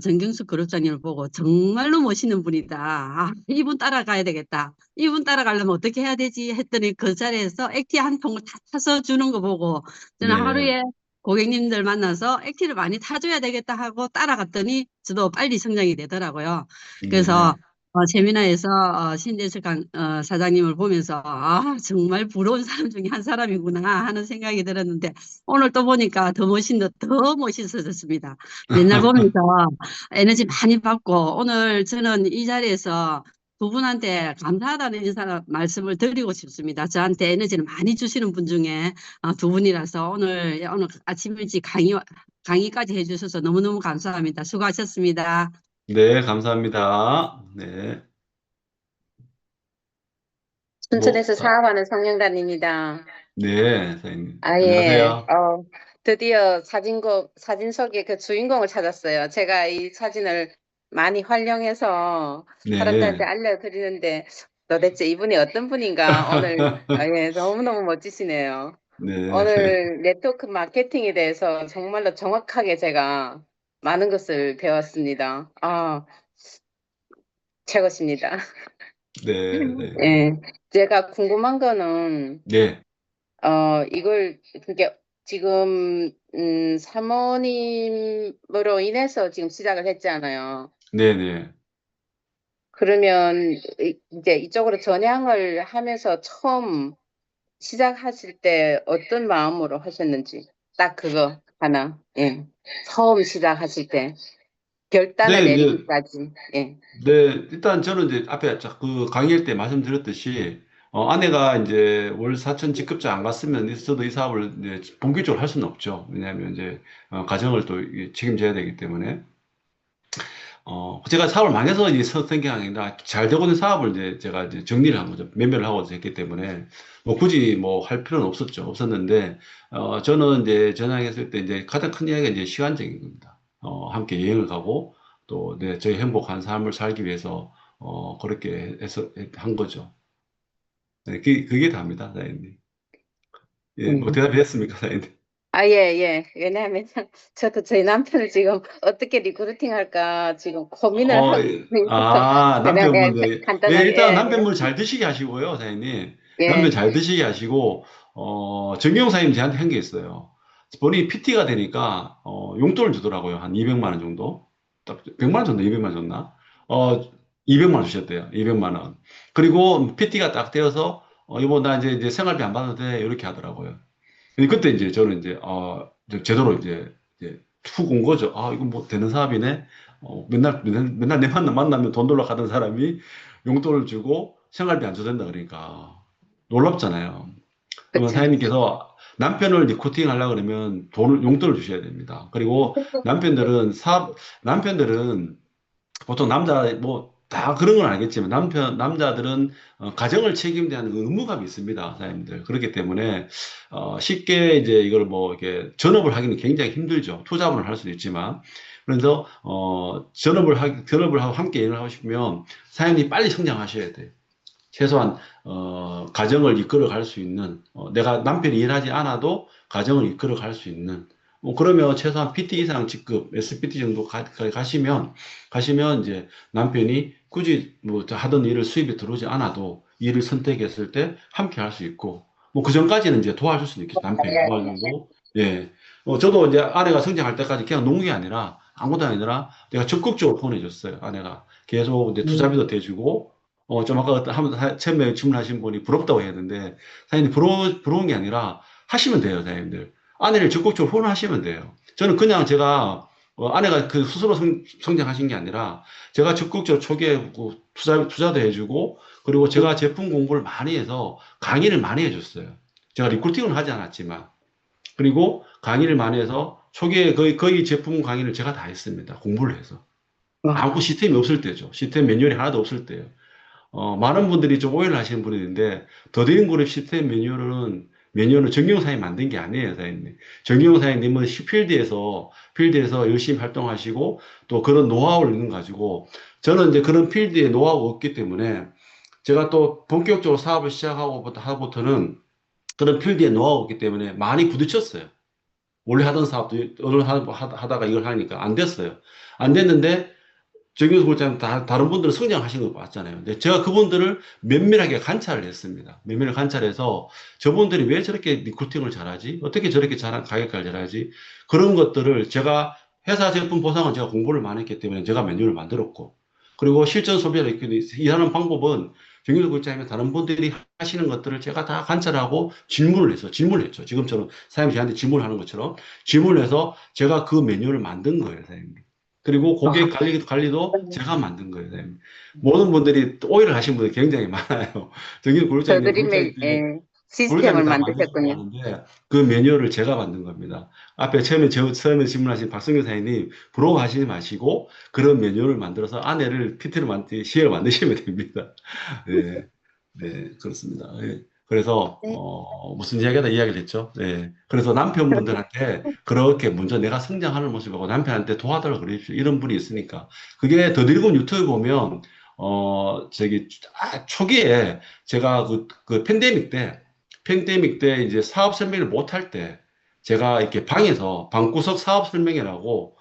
E: 정경수 그룹장님을 보고 정말로 멋있는 분이다. 이분 따라가야 되겠다. 이분 따라가려면 어떻게 해야 되지? 했더니 그 자리에서 액티 한 통을 다 타서 주는 거 보고 저는
A: 네.
E: 하루에 고객님들 만나서 액티를 많이 타줘야 되겠다 하고 따라갔더니 저도 빨리 성장이 되더라고요. 그래서 세미나에서 신재석 사장님을 보면서 정말 부러운 사람 중에 한 사람이구나 하는 생각이 들었는데 오늘 또 보니까 더 멋있어졌습니다. 맨날 보면서 에너지 많이 받고 오늘 저는 이 자리에서 두 분한테 감사하다는 인사 말씀을 드리고 싶습니다. 저한테 에너지를 많이 주시는 분 중에 두 분이라서 오늘 아침 일찍 강의까지 해주셔서 너무너무 감사합니다. 수고하셨습니다.
A: 네, 감사합니다. 네.
F: 순천에서
A: 뭐,
F: 사업하는 성영란입니다.
A: 네, 사장님.
F: 예.
A: 안녕하세요.
F: 드디어 사진 속의 그 주인공을 찾았어요. 제가 이 사진을 많이 활용해서 사람들한테
A: 네.
F: 알려드리는데 도대체 이분이 어떤 분인가 오늘 예, 너무너무 멋지시네요.
A: 네.
F: 오늘 네트워크 마케팅에 대해서 정말로 정확하게 제가 많은 것을 배웠습니다. 최고십니다.
A: 네, 네.
F: 예. 제가 궁금한 거는
A: 네.
F: 이걸 그게 지금 사모님으로 인해서 지금 시작을 했잖아요.
A: 네네.
F: 그러면 이제 이쪽으로 전향을 하면서 처음 시작하실 때 어떤 마음으로 하셨는지 딱 그거 하나. 예. 처음 시작하실 때 결단을
A: 네, 이제
F: 내리기까지. 예.
A: 네, 일단 저는 이제 앞에 그 강의할 때 말씀드렸듯이, 아내가 이제 월 4천 직급자 안 갔으면 저도 이 사업을 이제 본격적으로 할 수는 없죠. 왜냐하면 이제, 가정을 또 이게 책임져야 되기 때문에. 제가 사업을 망해서 이제 선택한 게 아니라 잘 되고 있는 사업을 이제 제가 이제 정리를 한 거죠. 매매를 하고 했기 때문에. 뭐 굳이 뭐 할 필요는 없었는데, 저는 이제 전향했을 때 이제 가장 큰 이야기가 이제 시간적인 겁니다. 함께 여행을 가고, 또, 네, 저희 행복한 삶을 살기 위해서, 그렇게 해서 한 거죠. 네, 그게 답니다, 사장님. 예, 뭐
F: 음.
A: 대답이 됐습니까, 사장님?
F: 아, 예, 예. 왜냐하면 저도 저희 남편을 지금 어떻게 리크루팅 할까 지금 고민을 하고 있는 거죠. 그냥 예,
A: 남편분들. 예,
F: 간단하게
A: 일단
F: 예,
A: 남편분 잘 드시게 하시고요, 사장님.
F: 예.
A: 남편
F: 예.
A: 잘 드시게 하시고, 정경 사장님 저한테 한 게 있어요. 본인이 PT가 되니까, 용돈을 주더라고요. 한 200만 원 정도. 딱 100만 원 줬나? 200만 원 줬나? 200만 원 주셨대요. 200만 원. 그리고 PT가 딱 되어서, 이거 나 이제 생활비 안 받아도 돼. 이렇게 하더라고요. 근데 그때 이제 저는 이제, 제대로 이제 툭 온 거죠. 아, 이거 뭐 되는 사업이네. 맨날 내 만나면 돈 돌러 가던 사람이 용돈을 주고 생활비 안 줘도 된다 그러니까 놀랍잖아요. 그러면
F: 그쵸.
A: 사장님께서 남편을 리크루팅 하려고 그러면 용돈을 주셔야 됩니다. 그리고 남편들은 보통 뭐, 다 그런 건 알겠지만, 남자들은, 가정을 책임져야 하는 의무감이 있습니다, 사장님들. 그렇기 때문에, 쉽게 이제 이걸 뭐, 이렇게 전업을 하기는 굉장히 힘들죠. 투잡을 할 수도 있지만. 그래서, 전업을 하고 함께 일을 하고 싶으면, 사장님이 빨리 성장하셔야 돼요. 최소한, 가정을 이끌어 갈 수 있는, 내가 남편이 일하지 않아도 가정을 이끌어 갈 수 있는, 그러면 최소한 PT 이상 직급, SPT 정도 가시면 이제 남편이 굳이 뭐 하던 일을 수입이 들어오지 않아도 일을 선택했을 때 함께 할 수 있고, 뭐 그 전까지는 이제 도와줄 수는 있겠죠. 남편이 도와주고, 예. 저도 이제 아내가 성장할 때까지 그냥 농이 아니라, 아무것도 아니라 내가 적극적으로 보내줬어요. 아내가. 계속 이제 투자비도 대주고, 좀 아까 처음에 질문하신 분이 부럽다고 했는데, 사장님 부러운 게 아니라 하시면 돼요, 사장님들. 아내를 적극적으로 후원하시면 돼요. 저는 그냥 제가, 아내가 그 스스로 성장하신 게 아니라, 제가 적극적으로 초기에 그 투자도 해주고, 그리고 제가 제품 공부를 많이 해서 강의를 많이 해줬어요. 제가 리크루팅을 하지 않았지만. 그리고 강의를 많이 해서 초기에 거의 제품 강의를 제가 다 했습니다. 공부를 해서. 아무 시스템이 없을 때죠. 시스템 매뉴얼이 하나도 없을 때요. 많은 분들이 좀 오해를 하시는 분이 있는데, 더드림 그룹 시스템 매뉴얼은 정경 사장님 만든 게 아니에요, 사장님. 정경 사장님은 필드에서 열심히 활동하시고, 또 그런 노하우를 있는 가지고, 저는 이제 그런 필드에 노하우가 없기 때문에, 제가 또 본격적으로 사업을 하고부터는 그런 필드에 노하우가 없기 때문에 많이 부딪혔어요. 원래 하던 사업도 하다가 이걸 하니까 안 됐어요. 안 됐는데, 정규수 골자는 다른 분들은 성장하신 거 봤잖아요. 근데 제가 그분들을 면밀하게 관찰을 했습니다. 면밀하게 관찰해서 저분들이 왜 저렇게 리크루팅을 잘하지? 어떻게 저렇게 가격까지 잘하지? 그런 것들을 제가 회사 제품 보상은 제가 공부를 많이 했기 때문에 제가 메뉴를 만들었고, 그리고 실전 소비를 일하는 방법은 정규수 골자면 다른 분들이 하시는 것들을 제가 다 관찰하고 질문을 했죠. 지금처럼 사장님이 저한테 질문을 하는 것처럼 질문을 해서 제가 그 메뉴를 만든 거예요, 사장님. 그리고 고객 관리도 제가 만든 거예요, 선생님. 모든 분들이 또 오해를 하신 분들이 굉장히 많아요. 정규
F: 더드림의 예, 시스템을
A: 구독자님 다 만드신 줄
F: 만드셨군요.
A: 아는데 그 매뉴얼을 제가 만든 겁니다. 앞에 처음에 질문하신 박성규 사장님 부러워하시지 마시고 그런 매뉴얼을 만들어서 아내를 시혜를 만드시면 됩니다. 네, 네, 그렇습니다. 예. 그래서
C: 네.
A: 무슨 이야기하다 이야기를 했죠. 네. 그래서 남편분들한테 그렇게 먼저 내가 성장하는 모습하고 남편한테 도와달라고 그러십시오. 이런 분이 있으니까. 그게 더드리곤 유튜브 보면 초기에 제가 그 팬데믹 때 이제 사업 설명을 못 할 때 제가 이렇게 방구석 사업 설명회라고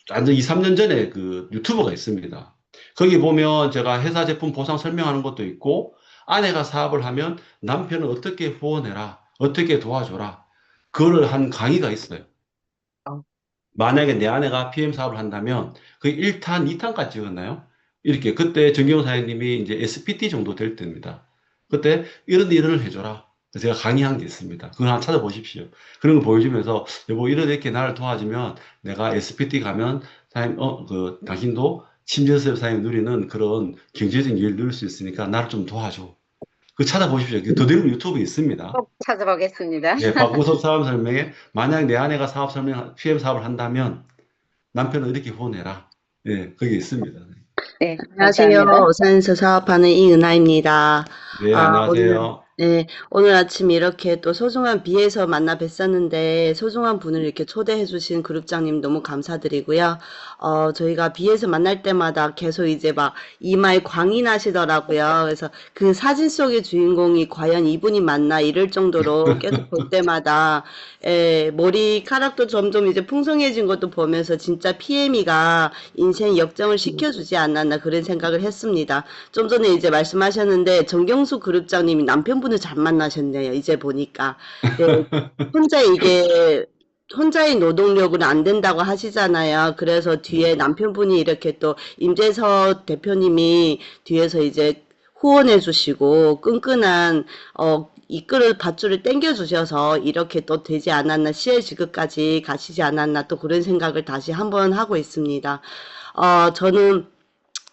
A: 완전 2, 3년 전에 그 유튜버가 있습니다. 거기 보면 제가 회사 제품 보상 설명하는 것도 있고, 아내가 사업을 하면 남편은 어떻게 후원해라, 어떻게 도와줘라, 그거를 한 강의가 있어요.
F: 어.
A: 만약에 내 아내가 PM 사업을 한다면 그 1탄, 2탄까지 찍었나요? 이렇게 그때 정경호 사장님이 이제 SPT 정도 될 때입니다. 그때 이런 일을 해줘라. 그래서 제가 강의한 게 있습니다. 그거 한번 찾아보십시오. 그런 거 보여주면서 여보 이렇게 나를 도와주면 내가 SPT 가면 사장님 당신도 심재섭 사장님 누리는 그런 경제적인 여유를 누릴 수 있으니까 나를 좀 도와줘. 그 찾아보십시오. 더대로 유튜브에 있습니다.
F: 꼭 찾아보겠습니다.
A: 예, 박우섭 사업 설명에 만약 내 아내가 사업 설명, PM 사업을 한다면 남편은 이렇게 후원해라. 예, 그게 있습니다.
F: 네,
G: 안녕하세요.
F: 감사합니다.
G: 오산에서 사업하는 이은하입니다.
A: 네, 안녕하세요.
G: 오늘 아침 이렇게 또 소중한 비에서 만나 뵀었는데 소중한 분을 이렇게 초대해 주신 그룹장님 너무 감사드리고요. 저희가 비에서 만날 때마다 계속 이제 막 이마에 광이 나시더라고요. 그래서 그 사진 속의 주인공이 과연 이분이 맞나 이럴 정도로 계속 볼 때마다 머리카락도 점점 이제 풍성해진 것도 보면서 진짜 PM이가 인생 역정을 시켜주지 않았나 그런 생각을 했습니다. 좀 전에 이제 말씀하셨는데 정경수 그룹장님이 남편분을 잘 만나셨네요. 이제 보니까. 네, 혼자의 노동력은 안 된다고 하시잖아요. 그래서 뒤에 남편분이 이렇게 또 임재석 대표님이 뒤에서 이제 후원해 주시고 끈끈한 이끌을 밧줄을 당겨 주셔서 이렇게 또 되지 않았나 CL 지급까지 가시지 않았나 또 그런 생각을 다시 한번 하고 있습니다. 저는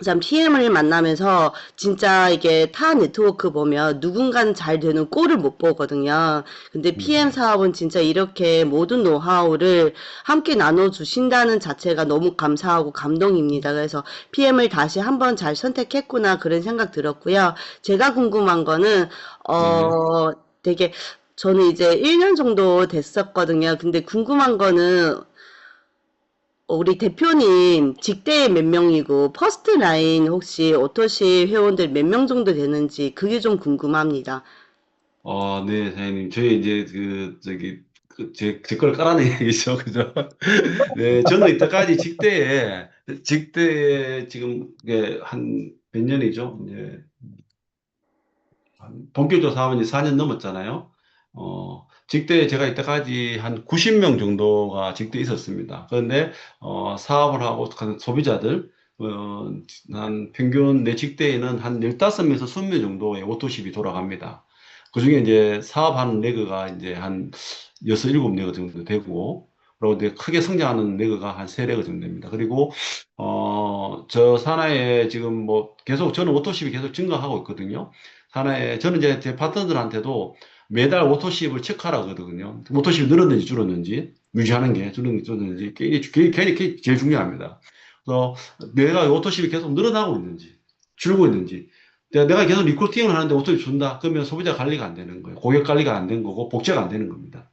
G: 참 PM을 만나면서 진짜 이게 타 네트워크 보면 누군가는 잘 되는 꼴을 못 보거든요. 근데 PM 사업은 진짜 이렇게 모든 노하우를 함께 나눠주신다는 자체가 너무 감사하고 감동입니다. 그래서 PM을 다시 한번 잘 선택했구나 그런 생각 들었고요. 제가 궁금한 거는 되게 저는 이제 1년 정도 됐었거든요. 근데 궁금한 거는 우리 대표님 직대 몇 명이고 퍼스트 라인 혹시 오토시 회원들 몇 명 정도 되는지 그게 좀 궁금합니다.
A: 네, 사장님. 저희 이제 제 걸 깔아낸 얘기죠. 그죠? 네, 저는 이때까지 직대에 지금 한 몇 년이죠? 이제 본격적으로 사업은 이제 4년 넘었잖아요. 직대에 제가 이때까지 한 90명 정도가 직대에 있었습니다. 그런데, 사업을 하고 가는 소비자들, 한 평균 내 직대에는 한 15명에서 20명 정도의 오토십이 돌아갑니다. 그 중에 이제 사업하는 레그가 이제 한 6, 7레그 정도 되고, 그리고 이제 크게 성장하는 레그가 한 3레그 정도 됩니다. 그리고, 저 산하에 지금 뭐 계속 저는 오토십이 계속 증가하고 있거든요. 산하에, 저는 이제 제 파트너들한테도 매달 오토십을 체크하라 그러거든요. 오토십이 늘었는지 줄었는지, 유지하는 게 줄었는지, 그게 제일 중요합니다. 그래서 내가 오토십이 계속 늘어나고 있는지, 줄고 있는지, 내가 계속 리크루팅을 하는데 오토십 준다? 그러면 소비자 관리가 안 되는 거예요. 고객 관리가 안 된 거고, 복제가 안 되는 겁니다.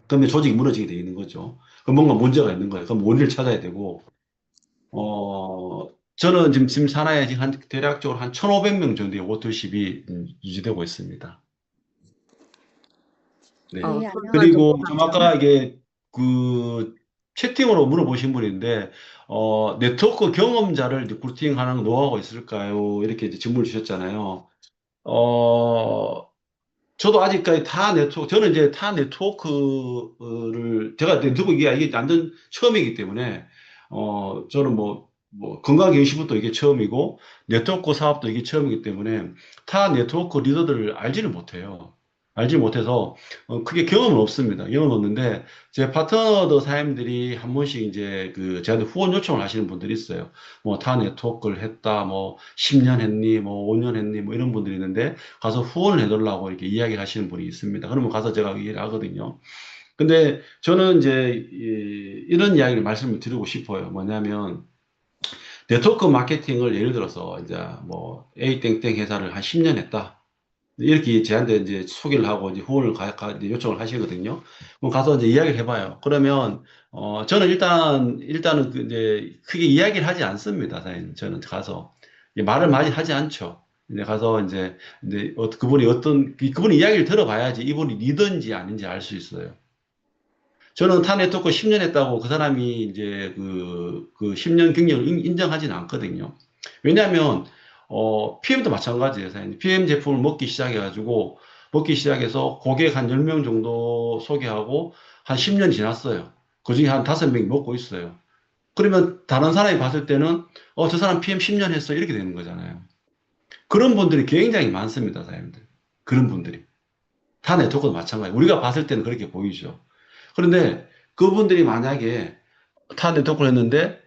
A: 그러면 조직이 무너지게 돼 있는 거죠. 그럼 뭔가 문제가 있는 거예요. 그럼 원인을 찾아야 되고, 저는 지금 산하에 지금 대략적으로 한 1,500명 정도의 오토십이 유지되고 있습니다. 네. 그리고 좀 아까 이게 채팅으로 물어보신 분인데, 네트워크 경험자를 리크루팅하는 노하우가 있을까요? 이렇게 이제 질문을 주셨잖아요. 저도 아직까지 저는 이제 타 네트워크를, 제가 네트워크 이게 완전 처음이기 때문에, 저는 건강경심부터 이게 처음이고, 네트워크 사업도 이게 처음이기 때문에, 타 네트워크 리더들을 알지를 못해요. 알지 못해서, 크게 경험은 없습니다. 경험은 없는데, 제 파트너들 사장님들이 한 번씩 이제 저한테 후원 요청을 하시는 분들이 있어요. 타 네트워크를 했다, 10년 했니, 5년 했니, 이런 분들이 있는데, 가서 후원을 해달라고 이렇게 이야기 하시는 분이 있습니다. 그러면 가서 제가 얘기를 하거든요. 근데 저는 이제 이런 이야기를 말씀을 드리고 싶어요. 뭐냐면, 네트워크 마케팅을 예를 들어서 이제 A 땡땡 회사를 한 10년 했다. 이렇게 저한테 이제 소개를 하고 이제 후원을 이제 요청을 하시거든요. 그럼 가서 이제 이야기를 해봐요. 그러면 저는 일단은 이제 크게 이야기를 하지 않습니다. 사장님. 저는 가서 말을 많이 하지 않죠. 이제 가서 이제 그분이 이야기를 들어봐야지 이분이 리더인지 아닌지 알 수 있어요. 저는 타 네트워크 10년 했다고 그 사람이 이제 그 10년 경력을 인정하지는 않거든요. 왜냐하면 PM도 마찬가지예요. 사장님. PM 제품을 먹기 시작해가지고 먹기 시작해서 고객 한 10명 정도 소개하고 한 10년 지났어요. 그중에 한 5명이 먹고 있어요. 그러면 다른 사람이 봤을 때는 저 사람 PM 10년 했어 이렇게 되는 거잖아요. 그런 분들이 굉장히 많습니다, 사장님들. 그런 분들이. 타 네트워크도 마찬가지예요. 우리가 봤을 때는 그렇게 보이죠. 그런데 그분들이 만약에 타 네트워크를 했는데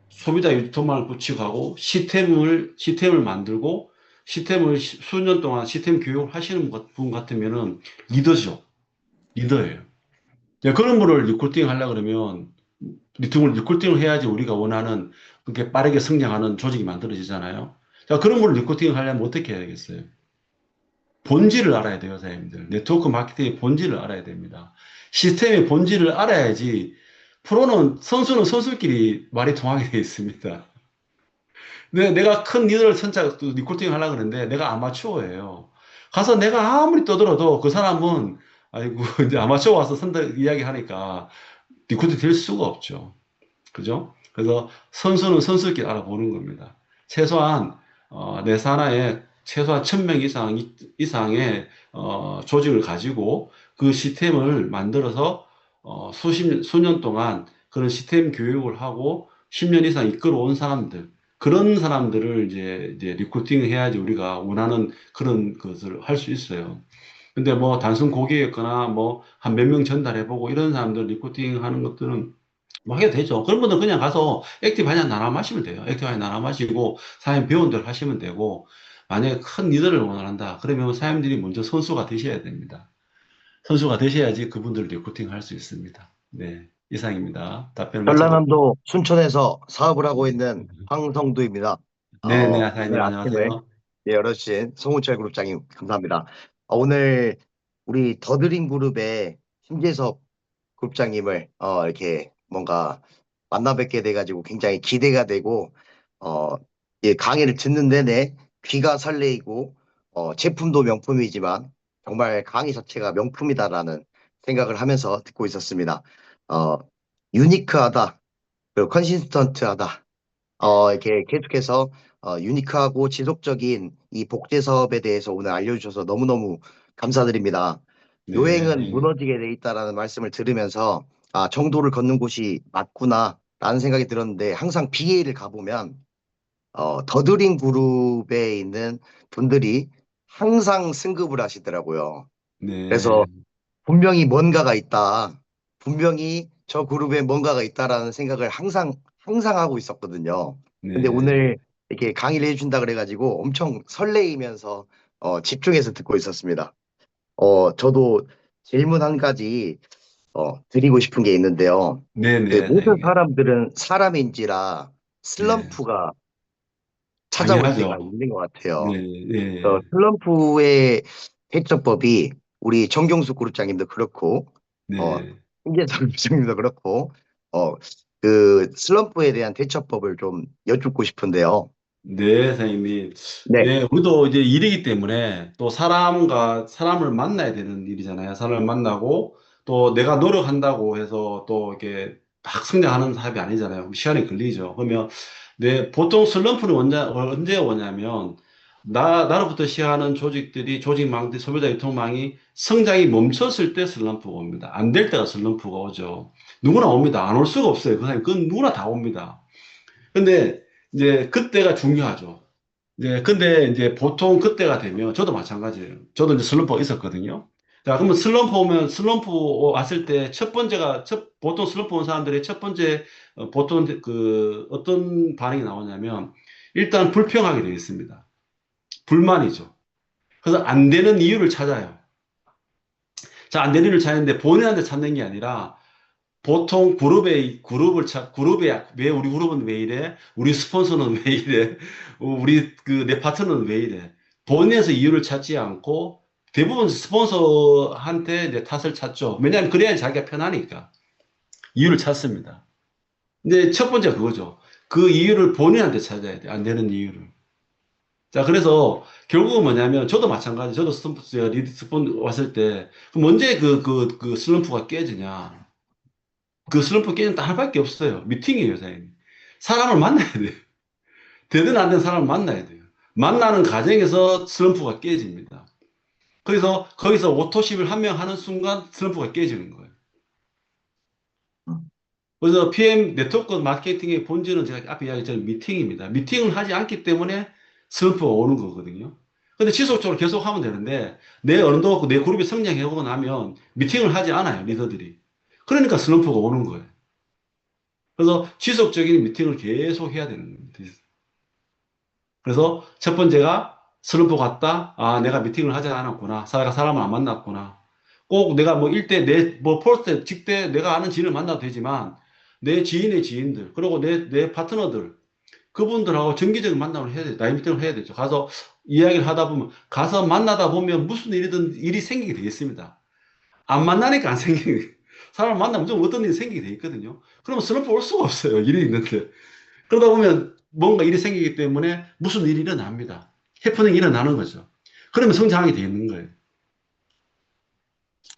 A: 소비자 유통망을 구축하고 시스템을 만들고 시스템을 수년 동안 시스템 교육을 하시는 분 같으면은 리더죠. 리더예요. 그런 분을 리크루팅 하려고 그러면 리크루팅을 해야지 우리가 원하는 그렇게 빠르게 성장하는 조직이 만들어지잖아요. 자, 그런 분을 리크루팅 하려면 어떻게 해야 되겠어요? 본질을 알아야 돼요, 사장님들. 네트워크 마케팅의 본질을 알아야 됩니다. 시스템의 본질을 알아야지 선수는 선수끼리 말이 통하게 되어 있습니다. 내가 큰 리더를 리크루팅 하려고 그러는데 내가 아마추어예요. 가서 내가 아무리 떠들어도 그 사람은 아이고 이제 아마추어 와서 이야기 하니까 리크루팅 될 수가 없죠. 그죠? 그래서 선수는 선수끼리 알아보는 겁니다. 최소한 내 산하에 최소한 1000명 이상의 조직을 가지고 그 시스템을 만들어서 수년 동안 그런 시스템 교육을 하고 10년 이상 이끌어온 사람들, 그런 사람들을 이제 리크루팅을 해야지 우리가 원하는 그런 것을 할 수 있어요. 근데 뭐 단순 고객이었거나 뭐 한 몇 명 전달해보고 이런 사람들 리크루팅 하는 것들은 뭐 해도 되죠. 그런 분들 그냥 가서 액티브 한잔 나눠 마시면 돼요. 액티브 한잔 나눠 마시고 사장님 배운 대로 하시면 되고, 만약에 큰 리더를 원한다 그러면 사장님들이 먼저 선수가 되셔야 됩니다. 선수가 되셔야지 그분들을 리크루팅 할 수 있습니다. 네, 이상입니다. 답변을 마치도록.
D: 전라남도 순천에서 사업을 하고 있는 황성두입니다.
A: 네네, 사장님
D: 오늘 아침에
A: 안녕하세요.
D: 열어주신 송우철 그룹장님 감사합니다. 오늘 우리 더드림 그룹의 신재섭 그룹장님을 이렇게 뭔가 만나 뵙게 돼가지고 굉장히 기대가 되고 강의를 듣는 내내 귀가 설레이고 제품도 명품이지만 정말 강의 자체가 명품이다라는 생각을 하면서 듣고 있었습니다. 유니크하다, 그리고 컨시스턴트하다. 이렇게 계속해서 유니크하고 지속적인 이 복제 사업에 대해서 오늘 알려주셔서 너무너무 감사드립니다.
A: 네,
D: 요행은 무너지게 돼 있다라는 말씀을 들으면서 정도를 걷는 곳이 맞구나 라는 생각이 들었는데, 항상 BA를 가보면 더드림 그룹에 있는 분들이 항상 승급을 하시더라고요.
A: 네,
D: 그래서 분명히 뭔가가 있다, 분명히 저 그룹에 뭔가가 있다라는 생각을 항상 하고 있었거든요. 근데
A: 네.
D: 오늘 이렇게 강의를 해준다 그래가지고 엄청 설레이면서 집중해서 듣고 있었습니다. 저도 질문 한 가지 드리고 싶은 게 있는데요.
A: 네네,
D: 모든
A: 사장님.
D: 사람들은 사람인지라 슬럼프가 찾아올 때가
A: 당연하죠.
D: 있는 것 같아요.
A: 네,
D: 슬럼프의 대처법이 우리 정경수 그룹장님도 그렇고
A: 네.
D: 신재석 그룹장님도 그렇고 그 슬럼프에 대한 대처법을 좀 여쭙고 싶은데요.
A: 네, 선생님이.
D: 네,
A: 네, 우리도 이제 일이기 때문에 또 사람을 만나야 되는 일이잖아요. 사람을 만나고 또 내가 노력한다고 해서 또 이렇게 막 성장하는 사람이 아니잖아요. 시간이 걸리죠. 그러면 보통 슬럼프는 언제 오냐면 나로부터 시작하는 조직망들, 소비자 유통망이 성장이 멈췄을 때 슬럼프가 옵니다. 안 될 때가 슬럼프가 오죠. 누구나 옵니다. 안 올 수가 없어요. 그건 누구나 다 옵니다. 근데 이제 그때가 중요하죠. 근데 이제 보통 그때가 되면 저도 마찬가지예요. 저도 이제 슬럼프가 있었거든요. 자, 그러면 슬럼프 왔을 때 보통 슬럼프 온 사람들의 첫 번째, 보통 어떤 반응이 나오냐면, 일단 불평하게 되어 있습니다. 불만이죠. 그래서 안 되는 이유를 찾아요. 자, 안 되는 이유를 찾는데 본인한테 찾는 게 아니라, 보통 그룹에 왜 우리 그룹은 왜 이래? 우리 스폰서는 왜 이래? 내 파트너는 왜 이래? 본인에서 이유를 찾지 않고 대부분 스폰서한테 이제 탓을 찾죠. 왜냐하면 그래야 자기가 편하니까. 이유를 찾습니다. 근데 첫 번째가 그거죠. 그 이유를 본인한테 찾아야 돼. 안 되는 이유를. 자, 그래서 결국은 뭐냐면 저도 마찬가지. 저도 리드 스폰 왔을 때 그럼 언제 그 슬럼프가 깨지냐? 그 슬럼프 깨지는 딱 할밖에 없어요. 미팅이에요, 사장님. 사람을 만나야 돼요. 되든 안 되든 사람을 만나야 돼요. 만나는 과정에서 슬럼프가 깨집니다. 거기서 오토십을 한 명 하는 순간 슬럼프가 깨지는 거예요. 그래서 PM 네트워크 마케팅의 본질은 제가 앞에 이야기했던 미팅입니다. 미팅을 하지 않기 때문에 슬럼프가 오는 거거든요. 근데 지속적으로 계속 하면 되는데, 어느 정도 내 그룹이 성장해오고 나면 미팅을 하지 않아요, 리더들이. 그러니까 슬럼프가 오는 거예요. 그래서 지속적인 미팅을 계속 해야 되는 거예요. 그래서 첫 번째가 슬럼프 갔다. 아, 내가 미팅을 하지 않았구나. 사람을 안 만났구나. 꼭 내가 뭐 포스트, 직대 내가 아는 지인을 만나도 되지만, 내 지인의 지인들, 그리고 내 파트너들, 그분들하고 정기적인 만남을 해야 돼. 나이 미팅을 해야 되죠. 가서 이야기를 하다 보면, 가서 만나다 보면 무슨 일이 생기게 되겠습니다. 안 만나니까 안 생기는 거예요. 사람을 만나면 무조건 어떤 일이 생기게 돼 있거든요. 그러면 슬럼프 올 수가 없어요. 일이 있는데. 그러다 보면 뭔가 일이 생기기 때문에 무슨 일이 일어납니다. 해프닝이 일어나는 거죠. 그러면 성장하게 돼 있는 거예요.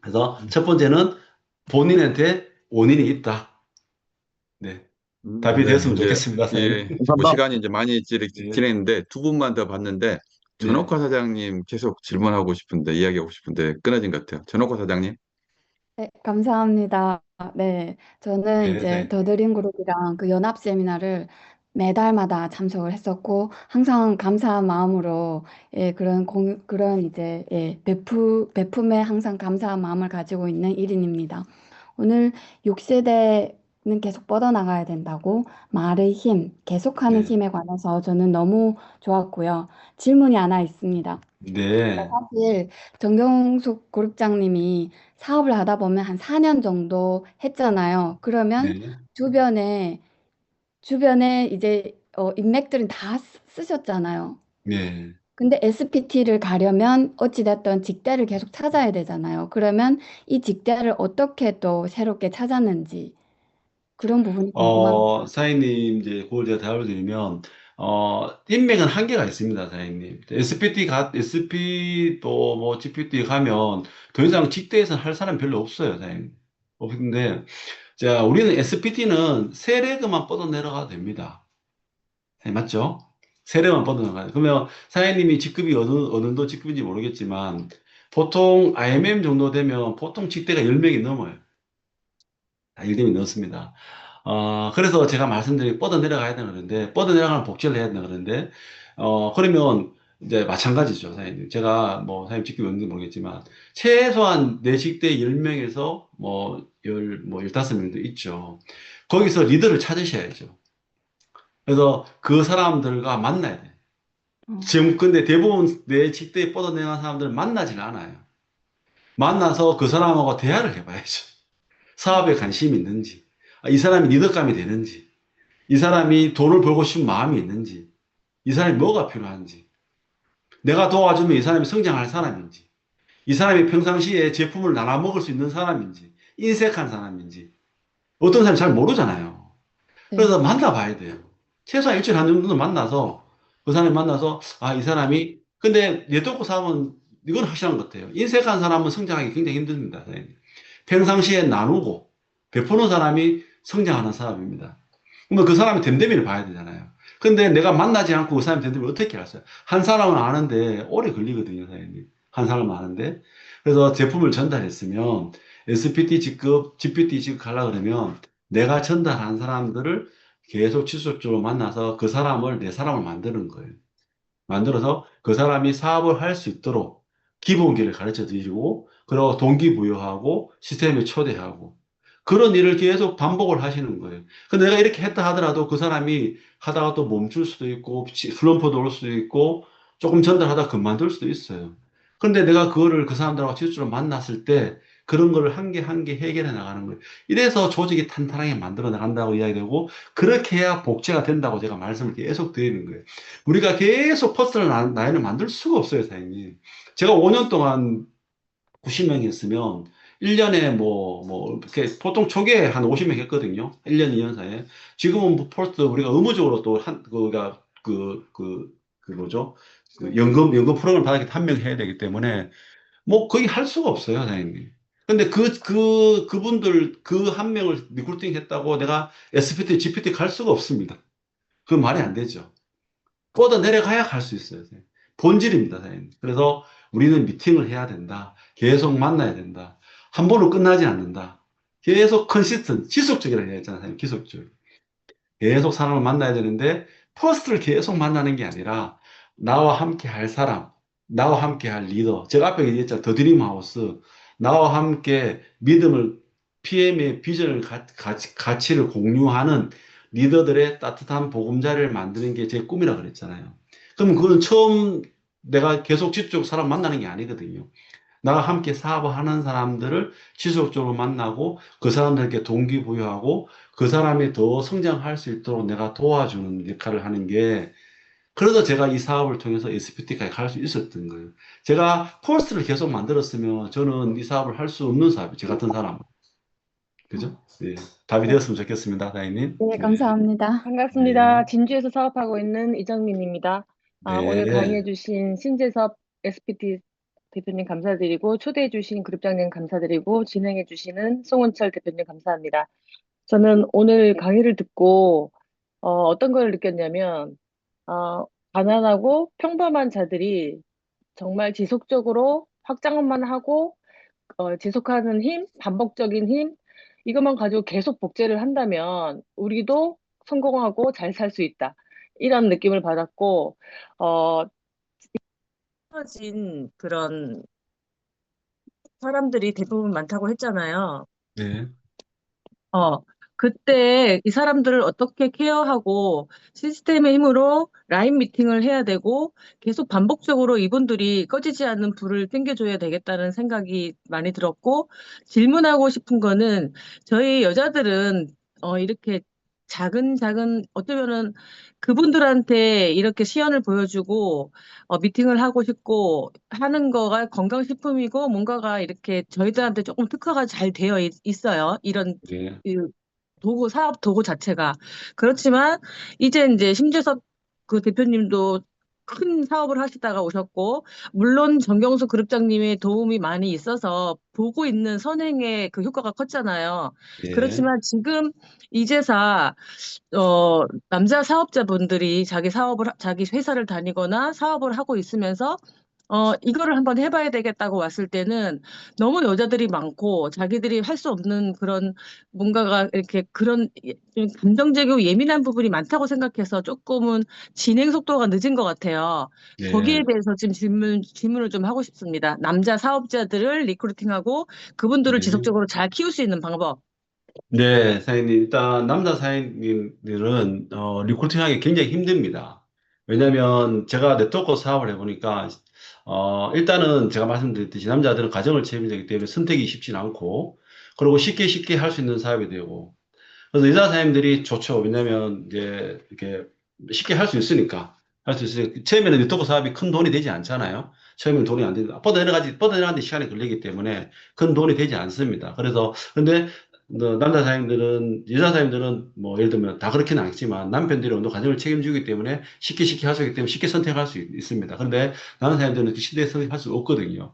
A: 그래서 첫 번째는 본인한테 원인이 있다. 네. 답이
B: 네,
A: 되었으면
B: 이제,
A: 좋겠습니다,
B: 예,
A: 사장님.
B: 뭐 시간이 이제 많이
A: 네.
B: 지냈는데 두 분만 더 봤는데,
A: 네.
B: 전옥화 사장님 계속 질문하고 싶은데, 이야기하고 싶은데, 끊어진 것 같아요. 전옥화 사장님.
H: 네, 감사합니다. 네, 저는
A: 네,
H: 이제
A: 사장님.
H: 더드림 그룹이랑 그 연합 세미나를 매달마다 참석을 했었고, 항상 감사한 마음으로, 예, 그런 이제, 예, 베품에 항상 감사한 마음을 가지고 있는 1인입니다. 오늘 6세대는 계속 뻗어나가야 된다고, 말의 힘, 계속하는
A: 네.
H: 힘에 관해서 저는 너무 좋았고요. 질문이 하나 있습니다.
A: 네.
H: 사실 정경숙 그룹장님이 사업을 하다 보면 한 4년 정도 했잖아요. 그러면
A: 네.
H: 주변에 이제 인맥들은 다 쓰셨잖아요.
A: 네.
H: 근데 SPT를 가려면 어찌됐든 직대를 계속 찾아야 되잖아요. 그러면 이 직대를 어떻게 또 새롭게 찾았는지 그런 부분이 궁금합니다.
A: 사장님, 이제, 그걸 제가 답을 드리면, 인맥은 한계가 있습니다, 사장님. SP 또 뭐 GPT 가면 더 이상 직대에서 할 사람 별로 없어요, 사장님. 없는데, 자, 우리는 SPT는 세레그만 뻗어 내려가도 됩니다. 네, 맞죠? 세례만 뻗어나가요. 그러면 사장님이 직급이 어느 정도 직급인지 모르겠지만, 보통 IMM 정도 되면 보통 직대가 10명이 넘어요. 10명이 넘습니다. 그래서 제가 말씀드린 뻗어 내려가야 되는 그런데, 뻗어 내려가는 복지를 해야 되는 그런데, 그러면 이제 마찬가지죠, 사장님. 제가 뭐, 사장님 직급이 어는지 모르겠지만, 최소한 내 직대 10명에서 뭐, 15명도 있죠. 거기서 리더를 찾으셔야죠. 그래서 그 사람들과 만나야 돼요.
H: 어,
A: 지금 근데 대부분 내 직대에 뻗어내는 사람들은 만나질 않아요. 만나서 그 사람하고 대화를 해봐야죠. 사업에 관심이 있는지, 이 사람이 리더감이 되는지, 이 사람이 돈을 벌고 싶은 마음이 있는지, 이 사람이 뭐가 필요한지, 내가 도와주면 이 사람이 성장할 사람인지, 이 사람이 평상시에 제품을 나눠 먹을 수 있는 사람인지, 인색한 사람인지, 어떤 사람이 잘 모르잖아요.
H: 네.
A: 그래서 만나봐야 돼요. 최소한 일주일에 한 정도는 만나서, 그 사람이 만나서, 이 사람이, 근데 네트워크 사업은 이건 확실한 것 같아요. 인색한 사람은 성장하기 굉장히 힘듭니다. 선생님. 평상시에 나누고, 베푸는 사람이 성장하는 사람입니다. 그러면 그 사람이 됨됨이를 봐야 되잖아요. 근데 내가 만나지 않고 그 사람이 됨됨이를 어떻게 알았어요? 한 사람은 아는데 오래 걸리거든요, 선생님. 한 사람은 아는데. 그래서 제품을 전달했으면 GPT 직급, GPT 직급 하려고 그러면 내가 전달한 사람들을 계속 지속적으로 만나서 그 사람을 내 사람을 만드는 거예요. 만들어서 그 사람이 사업을 할 수 있도록 기본기를 가르쳐 드리고, 그리고 동기부여하고, 시스템에 초대하고, 그런 일을 계속 반복을 하시는 거예요. 근데 내가 이렇게 했다 하더라도 그 사람이 하다가 또 멈출 수도 있고, 슬럼프도 올 수도 있고, 조금 전달하다 그만둘 수도 있어요. 근데 내가 그거를 그 사람들하고 실제로 만났을 때 그런 거를 한 개 한 개 해결해 나가는 거예요. 이래서 조직이 탄탄하게 만들어 나간다고 이야기되고, 그렇게 해야 복제가 된다고 제가 말씀을 계속 드리는 거예요. 우리가 계속 퍼스널 라인을 만들 수가 없어요, 사장님. 제가 5년 동안 90명 했으면 1년에 이렇게 보통 초기에 한 50명 했거든요. 1년, 2년 사이에. 지금은 뭐 포스트 우리가 의무적으로 또 뭐죠? 연금 프로그램 받았기 때문에 한 명 해야 되기 때문에 뭐 거의 할 수가 없어요, 사장님. 근데 그분들 그 한 명을 리크루팅 했다고 내가 SPT, GPT 갈 수가 없습니다. 그건 말이 안 되죠. 뻗어 내려가야 갈 수 있어요. 본질입니다, 사장님. 그래서 우리는 미팅을 해야 된다. 계속 만나야 된다. 한 번으로 끝나지 않는다. 계속 지속적이라 해야 했잖아요. 지속적. 계속 사람을 만나야 되는데, 퍼스트를 계속 만나는 게 아니라, 나와 함께 할 사람, 나와 함께 할 리더. 제가 앞에 얘기했잖아요. 더 드림 하우스. 나와 함께 믿음을, PM의 비전을, 가치를 공유하는 리더들의 따뜻한 보금자리를 만드는 게 제 꿈이라 그랬잖아요. 그럼 그건 처음 내가 계속 지속적으로 사람 만나는 게 아니거든요. 나와 함께 사업을 하는 사람들을 지속적으로 만나고 그 사람들에게 동기부여하고 그 사람이 더 성장할 수 있도록 내가 도와주는 역할을 하는 게, 그래서 제가 이 사업을 통해서 SPT까지 갈 수 있었던 거예요. 제가 포스트를 계속 만들었으면 저는 이 사업을 할 수 없는 사업이에요. 저 같은 사람은. 그죠? 네. 답이
I: 네,
A: 되었으면 좋겠습니다, 사장님.
H: 네,
A: 네.
H: 감사합니다.
I: 반갑습니다.
A: 네.
I: 진주에서 사업하고 있는 이정민입니다. 오늘
A: 네.
I: 강의해주신 신재섭 SPT 대표님 감사드리고, 초대해주신 그룹장님 감사드리고, 진행해주시는 송은철 대표님 감사합니다. 저는 오늘 강의를 듣고, 어떤 걸 느꼈냐면, 가난하고 평범한 자들이 정말 지속적으로 확장만 하고, 지속하는 힘, 반복적인 힘, 이것만 가지고 계속 복제를 한다면 우리도 성공하고 잘 살 수 있다. 이런 느낌을 받았고, 어, 진 그런 사람들이 대부분 많다고 했잖아요.
A: 네.
I: 어, 그때 이 사람들을 어떻게 케어하고 시스템의 힘으로 라인 미팅을 해야 되고 계속 반복적으로 이분들이 꺼지지 않는 불을 땡겨줘야 되겠다는 생각이 많이 들었고, 질문하고 싶은 거는 저희 여자들은 이렇게 작은 어쩌면은 그분들한테 이렇게 시연을 보여주고 미팅을 하고 싶고 하는 거가 건강식품이고 뭔가가 이렇게 저희들한테 조금 특화가 잘 되어 있어요. 이런
A: 네.
I: 그 사업 도구 자체가. 그렇지만 이제 심재섭 그 대표님도 큰 사업을 하시다가 오셨고, 물론 정경수 그룹장님의 도움이 많이 있어서 보고 있는 선행의 그 효과가 컸잖아요.
A: 예.
I: 그렇지만 지금 이제사 남자 사업자분들이 자기 회사를 다니거나 사업을 하고 있으면서 이거를 한번 해봐야 되겠다고 왔을 때는 너무 여자들이 많고 자기들이 할 수 없는 그런 뭔가가 이렇게 그런 좀 감정적이고 예민한 부분이 많다고 생각해서 조금은 진행 속도가 늦은 것 같아요. 거기에
A: 예.
I: 대해서 지금 질문을 좀 하고 싶습니다. 남자 사업자들을 리크루팅하고 그분들을
A: 네.
I: 지속적으로 잘 키울 수 있는 방법.
A: 네, 사장님. 일단, 남자 사장님들은, 리크루팅하기 굉장히 힘듭니다. 왜냐면, 제가 네트워크 사업을 해보니까, 일단은 제가 말씀드렸듯이 남자들은 가정을 책임지기 때문에 선택이 쉽진 않고, 그리고 쉽게 할 수 있는 사업이 되고, 그래서 여자 사장님들이 좋죠. 왜냐면, 이제, 이렇게 쉽게 할 수 있으니까. 처음에는 네트워크 사업이 큰 돈이 되지 않잖아요. 처음에는 돈이 안 되고, 뻗어내가는데 시간이 걸리기 때문에 큰 돈이 되지 않습니다. 근데 남자 사장님들은, 여자 사장님들은 뭐 예를 들면 다 그렇게는 않지만 남편들이 어느 가정을 책임지기 때문에 쉽게 할 수 있기 때문에 쉽게 선택할 수 있습니다. 그런데 남자 사장님들은 그 시대에 선택할 수 없거든요.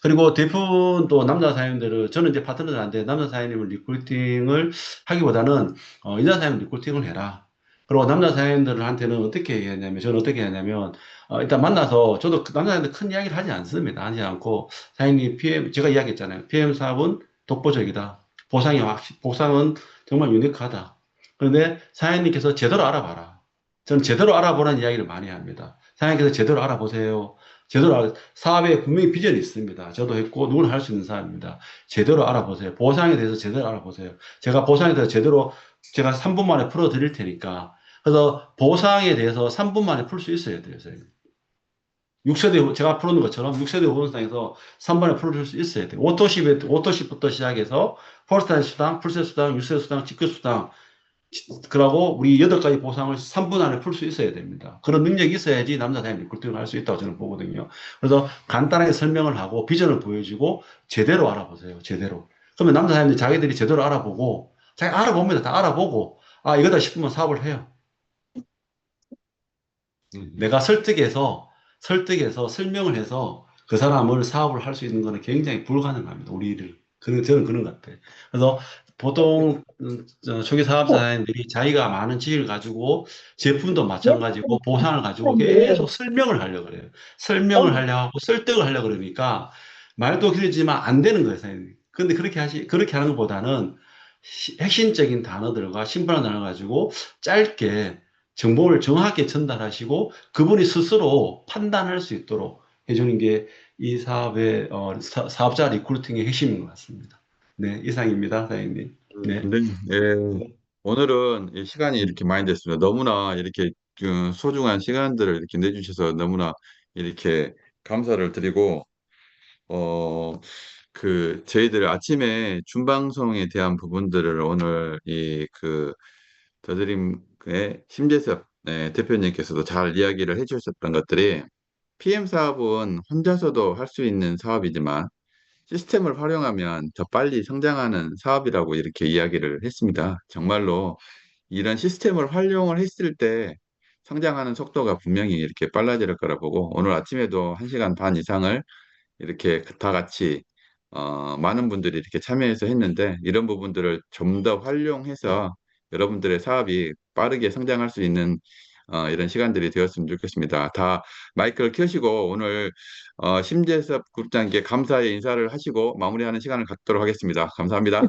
A: 그리고 대부분 또 남자 사장님들은, 저는 이제 파트너들한테 남자 사장님을 리크루팅을 하기보다는 여자 사장님 리크루팅을 해라. 그리고 남자 사장님들한테는 어떻게 얘기하냐면, 저는 어떻게 하냐면, 일단 만나서, 저도 남자 사장님들 큰 이야기를 하지 않습니다. 하지 않고, 사장님 제가 이야기했잖아요. PM 사업은 독보적이다. 보상은 정말 유니크하다. 그런데 사장님께서 제대로 알아봐라. 저는 제대로 알아보라는 이야기를 많이 합니다. 사장님께서 제대로 알아보세요. 사업에 분명히 비전이 있습니다. 저도 했고, 누구나 할 수 있는 사업입니다. 제대로 알아보세요. 보상에 대해서 제대로 알아보세요. 제가 보상에 대해서 제가 3분 만에 풀어드릴 테니까. 그래서 보상에 대해서 3분 만에 풀 수 있어야 돼요, 선생님. 6세대, 제가 풀어놓은 것처럼 6세대 후원상에서 3번에 풀어줄 수 있어야 돼요. 오토십부터 시작해서 폴스타인 수당, 풀세 수당, 6세대 수당, 직급 수당, 그러고 우리 8가지 보상을 3분 안에 풀 수 있어야 됩니다. 그런 능력이 있어야지 남자 사장님 리크루팅을 할 수 있다고 저는 보거든요. 그래서 간단하게 설명을 하고 비전을 보여주고 제대로 알아보세요. 제대로. 그러면 남자 사장님들이 자기들이 제대로 알아보고, 자기 알아봅니다. 다 알아보고, 이거다 싶으면 사업을 해요. 내가 설득해서 설명을 해서 그 사람을 사업을 할 수 있는 거는 굉장히 불가능합니다. 저는 그런 것 같아요. 그래서 보통 초기 사업자들이 자기가 많은 지위를 가지고 제품도 마찬가지고 보상을 가지고 계속 설명을 하려고 그래요. 설명을 하려고 하고 설득을 하려고 그러니까 말도 길지만 안 되는 거예요, 사장님. 근데 그렇게 하는 것보다는 핵심적인 단어들과 심플한 단어 가지고 짧게 정보를 정확하게 전달하시고 그분이 스스로 판단할 수 있도록 해주는 게 이 사업의 사업자 리크루팅의 핵심인 것 같습니다. 네, 이상입니다, 사장님. 네.
B: 오늘은 이 시간이 이렇게 많이 됐습니다. 너무나 이렇게 소중한 시간들을 이렇게 내주셔서 너무나 이렇게 감사를 드리고, 저희들 아침에 준방송에 대한 부분들을 오늘 더드림의 심재섭 대표님께서도 잘 이야기를 해주셨던 것들이 PM 사업은 혼자서도 할 수 있는 사업이지만 시스템을 활용하면 더 빨리 성장하는 사업이라고 이렇게 이야기를 했습니다. 정말로 이런 시스템을 활용을 했을 때 성장하는 속도가 분명히 이렇게 빨라질 거라 보고 오늘 아침에도 1시간 반 이상을 이렇게 다 같이 많은 분들이 이렇게 참여해서 했는데 이런 부분들을 좀 더 활용해서 여러분들의 사업이 빠르게 성장할 수 있는 이런 시간들이 되었으면 좋겠습니다. 다 마이크를 켜시고 오늘 심재섭 국장님께 감사의 인사를 하시고 마무리하는 시간을 갖도록 하겠습니다. 감사합니다.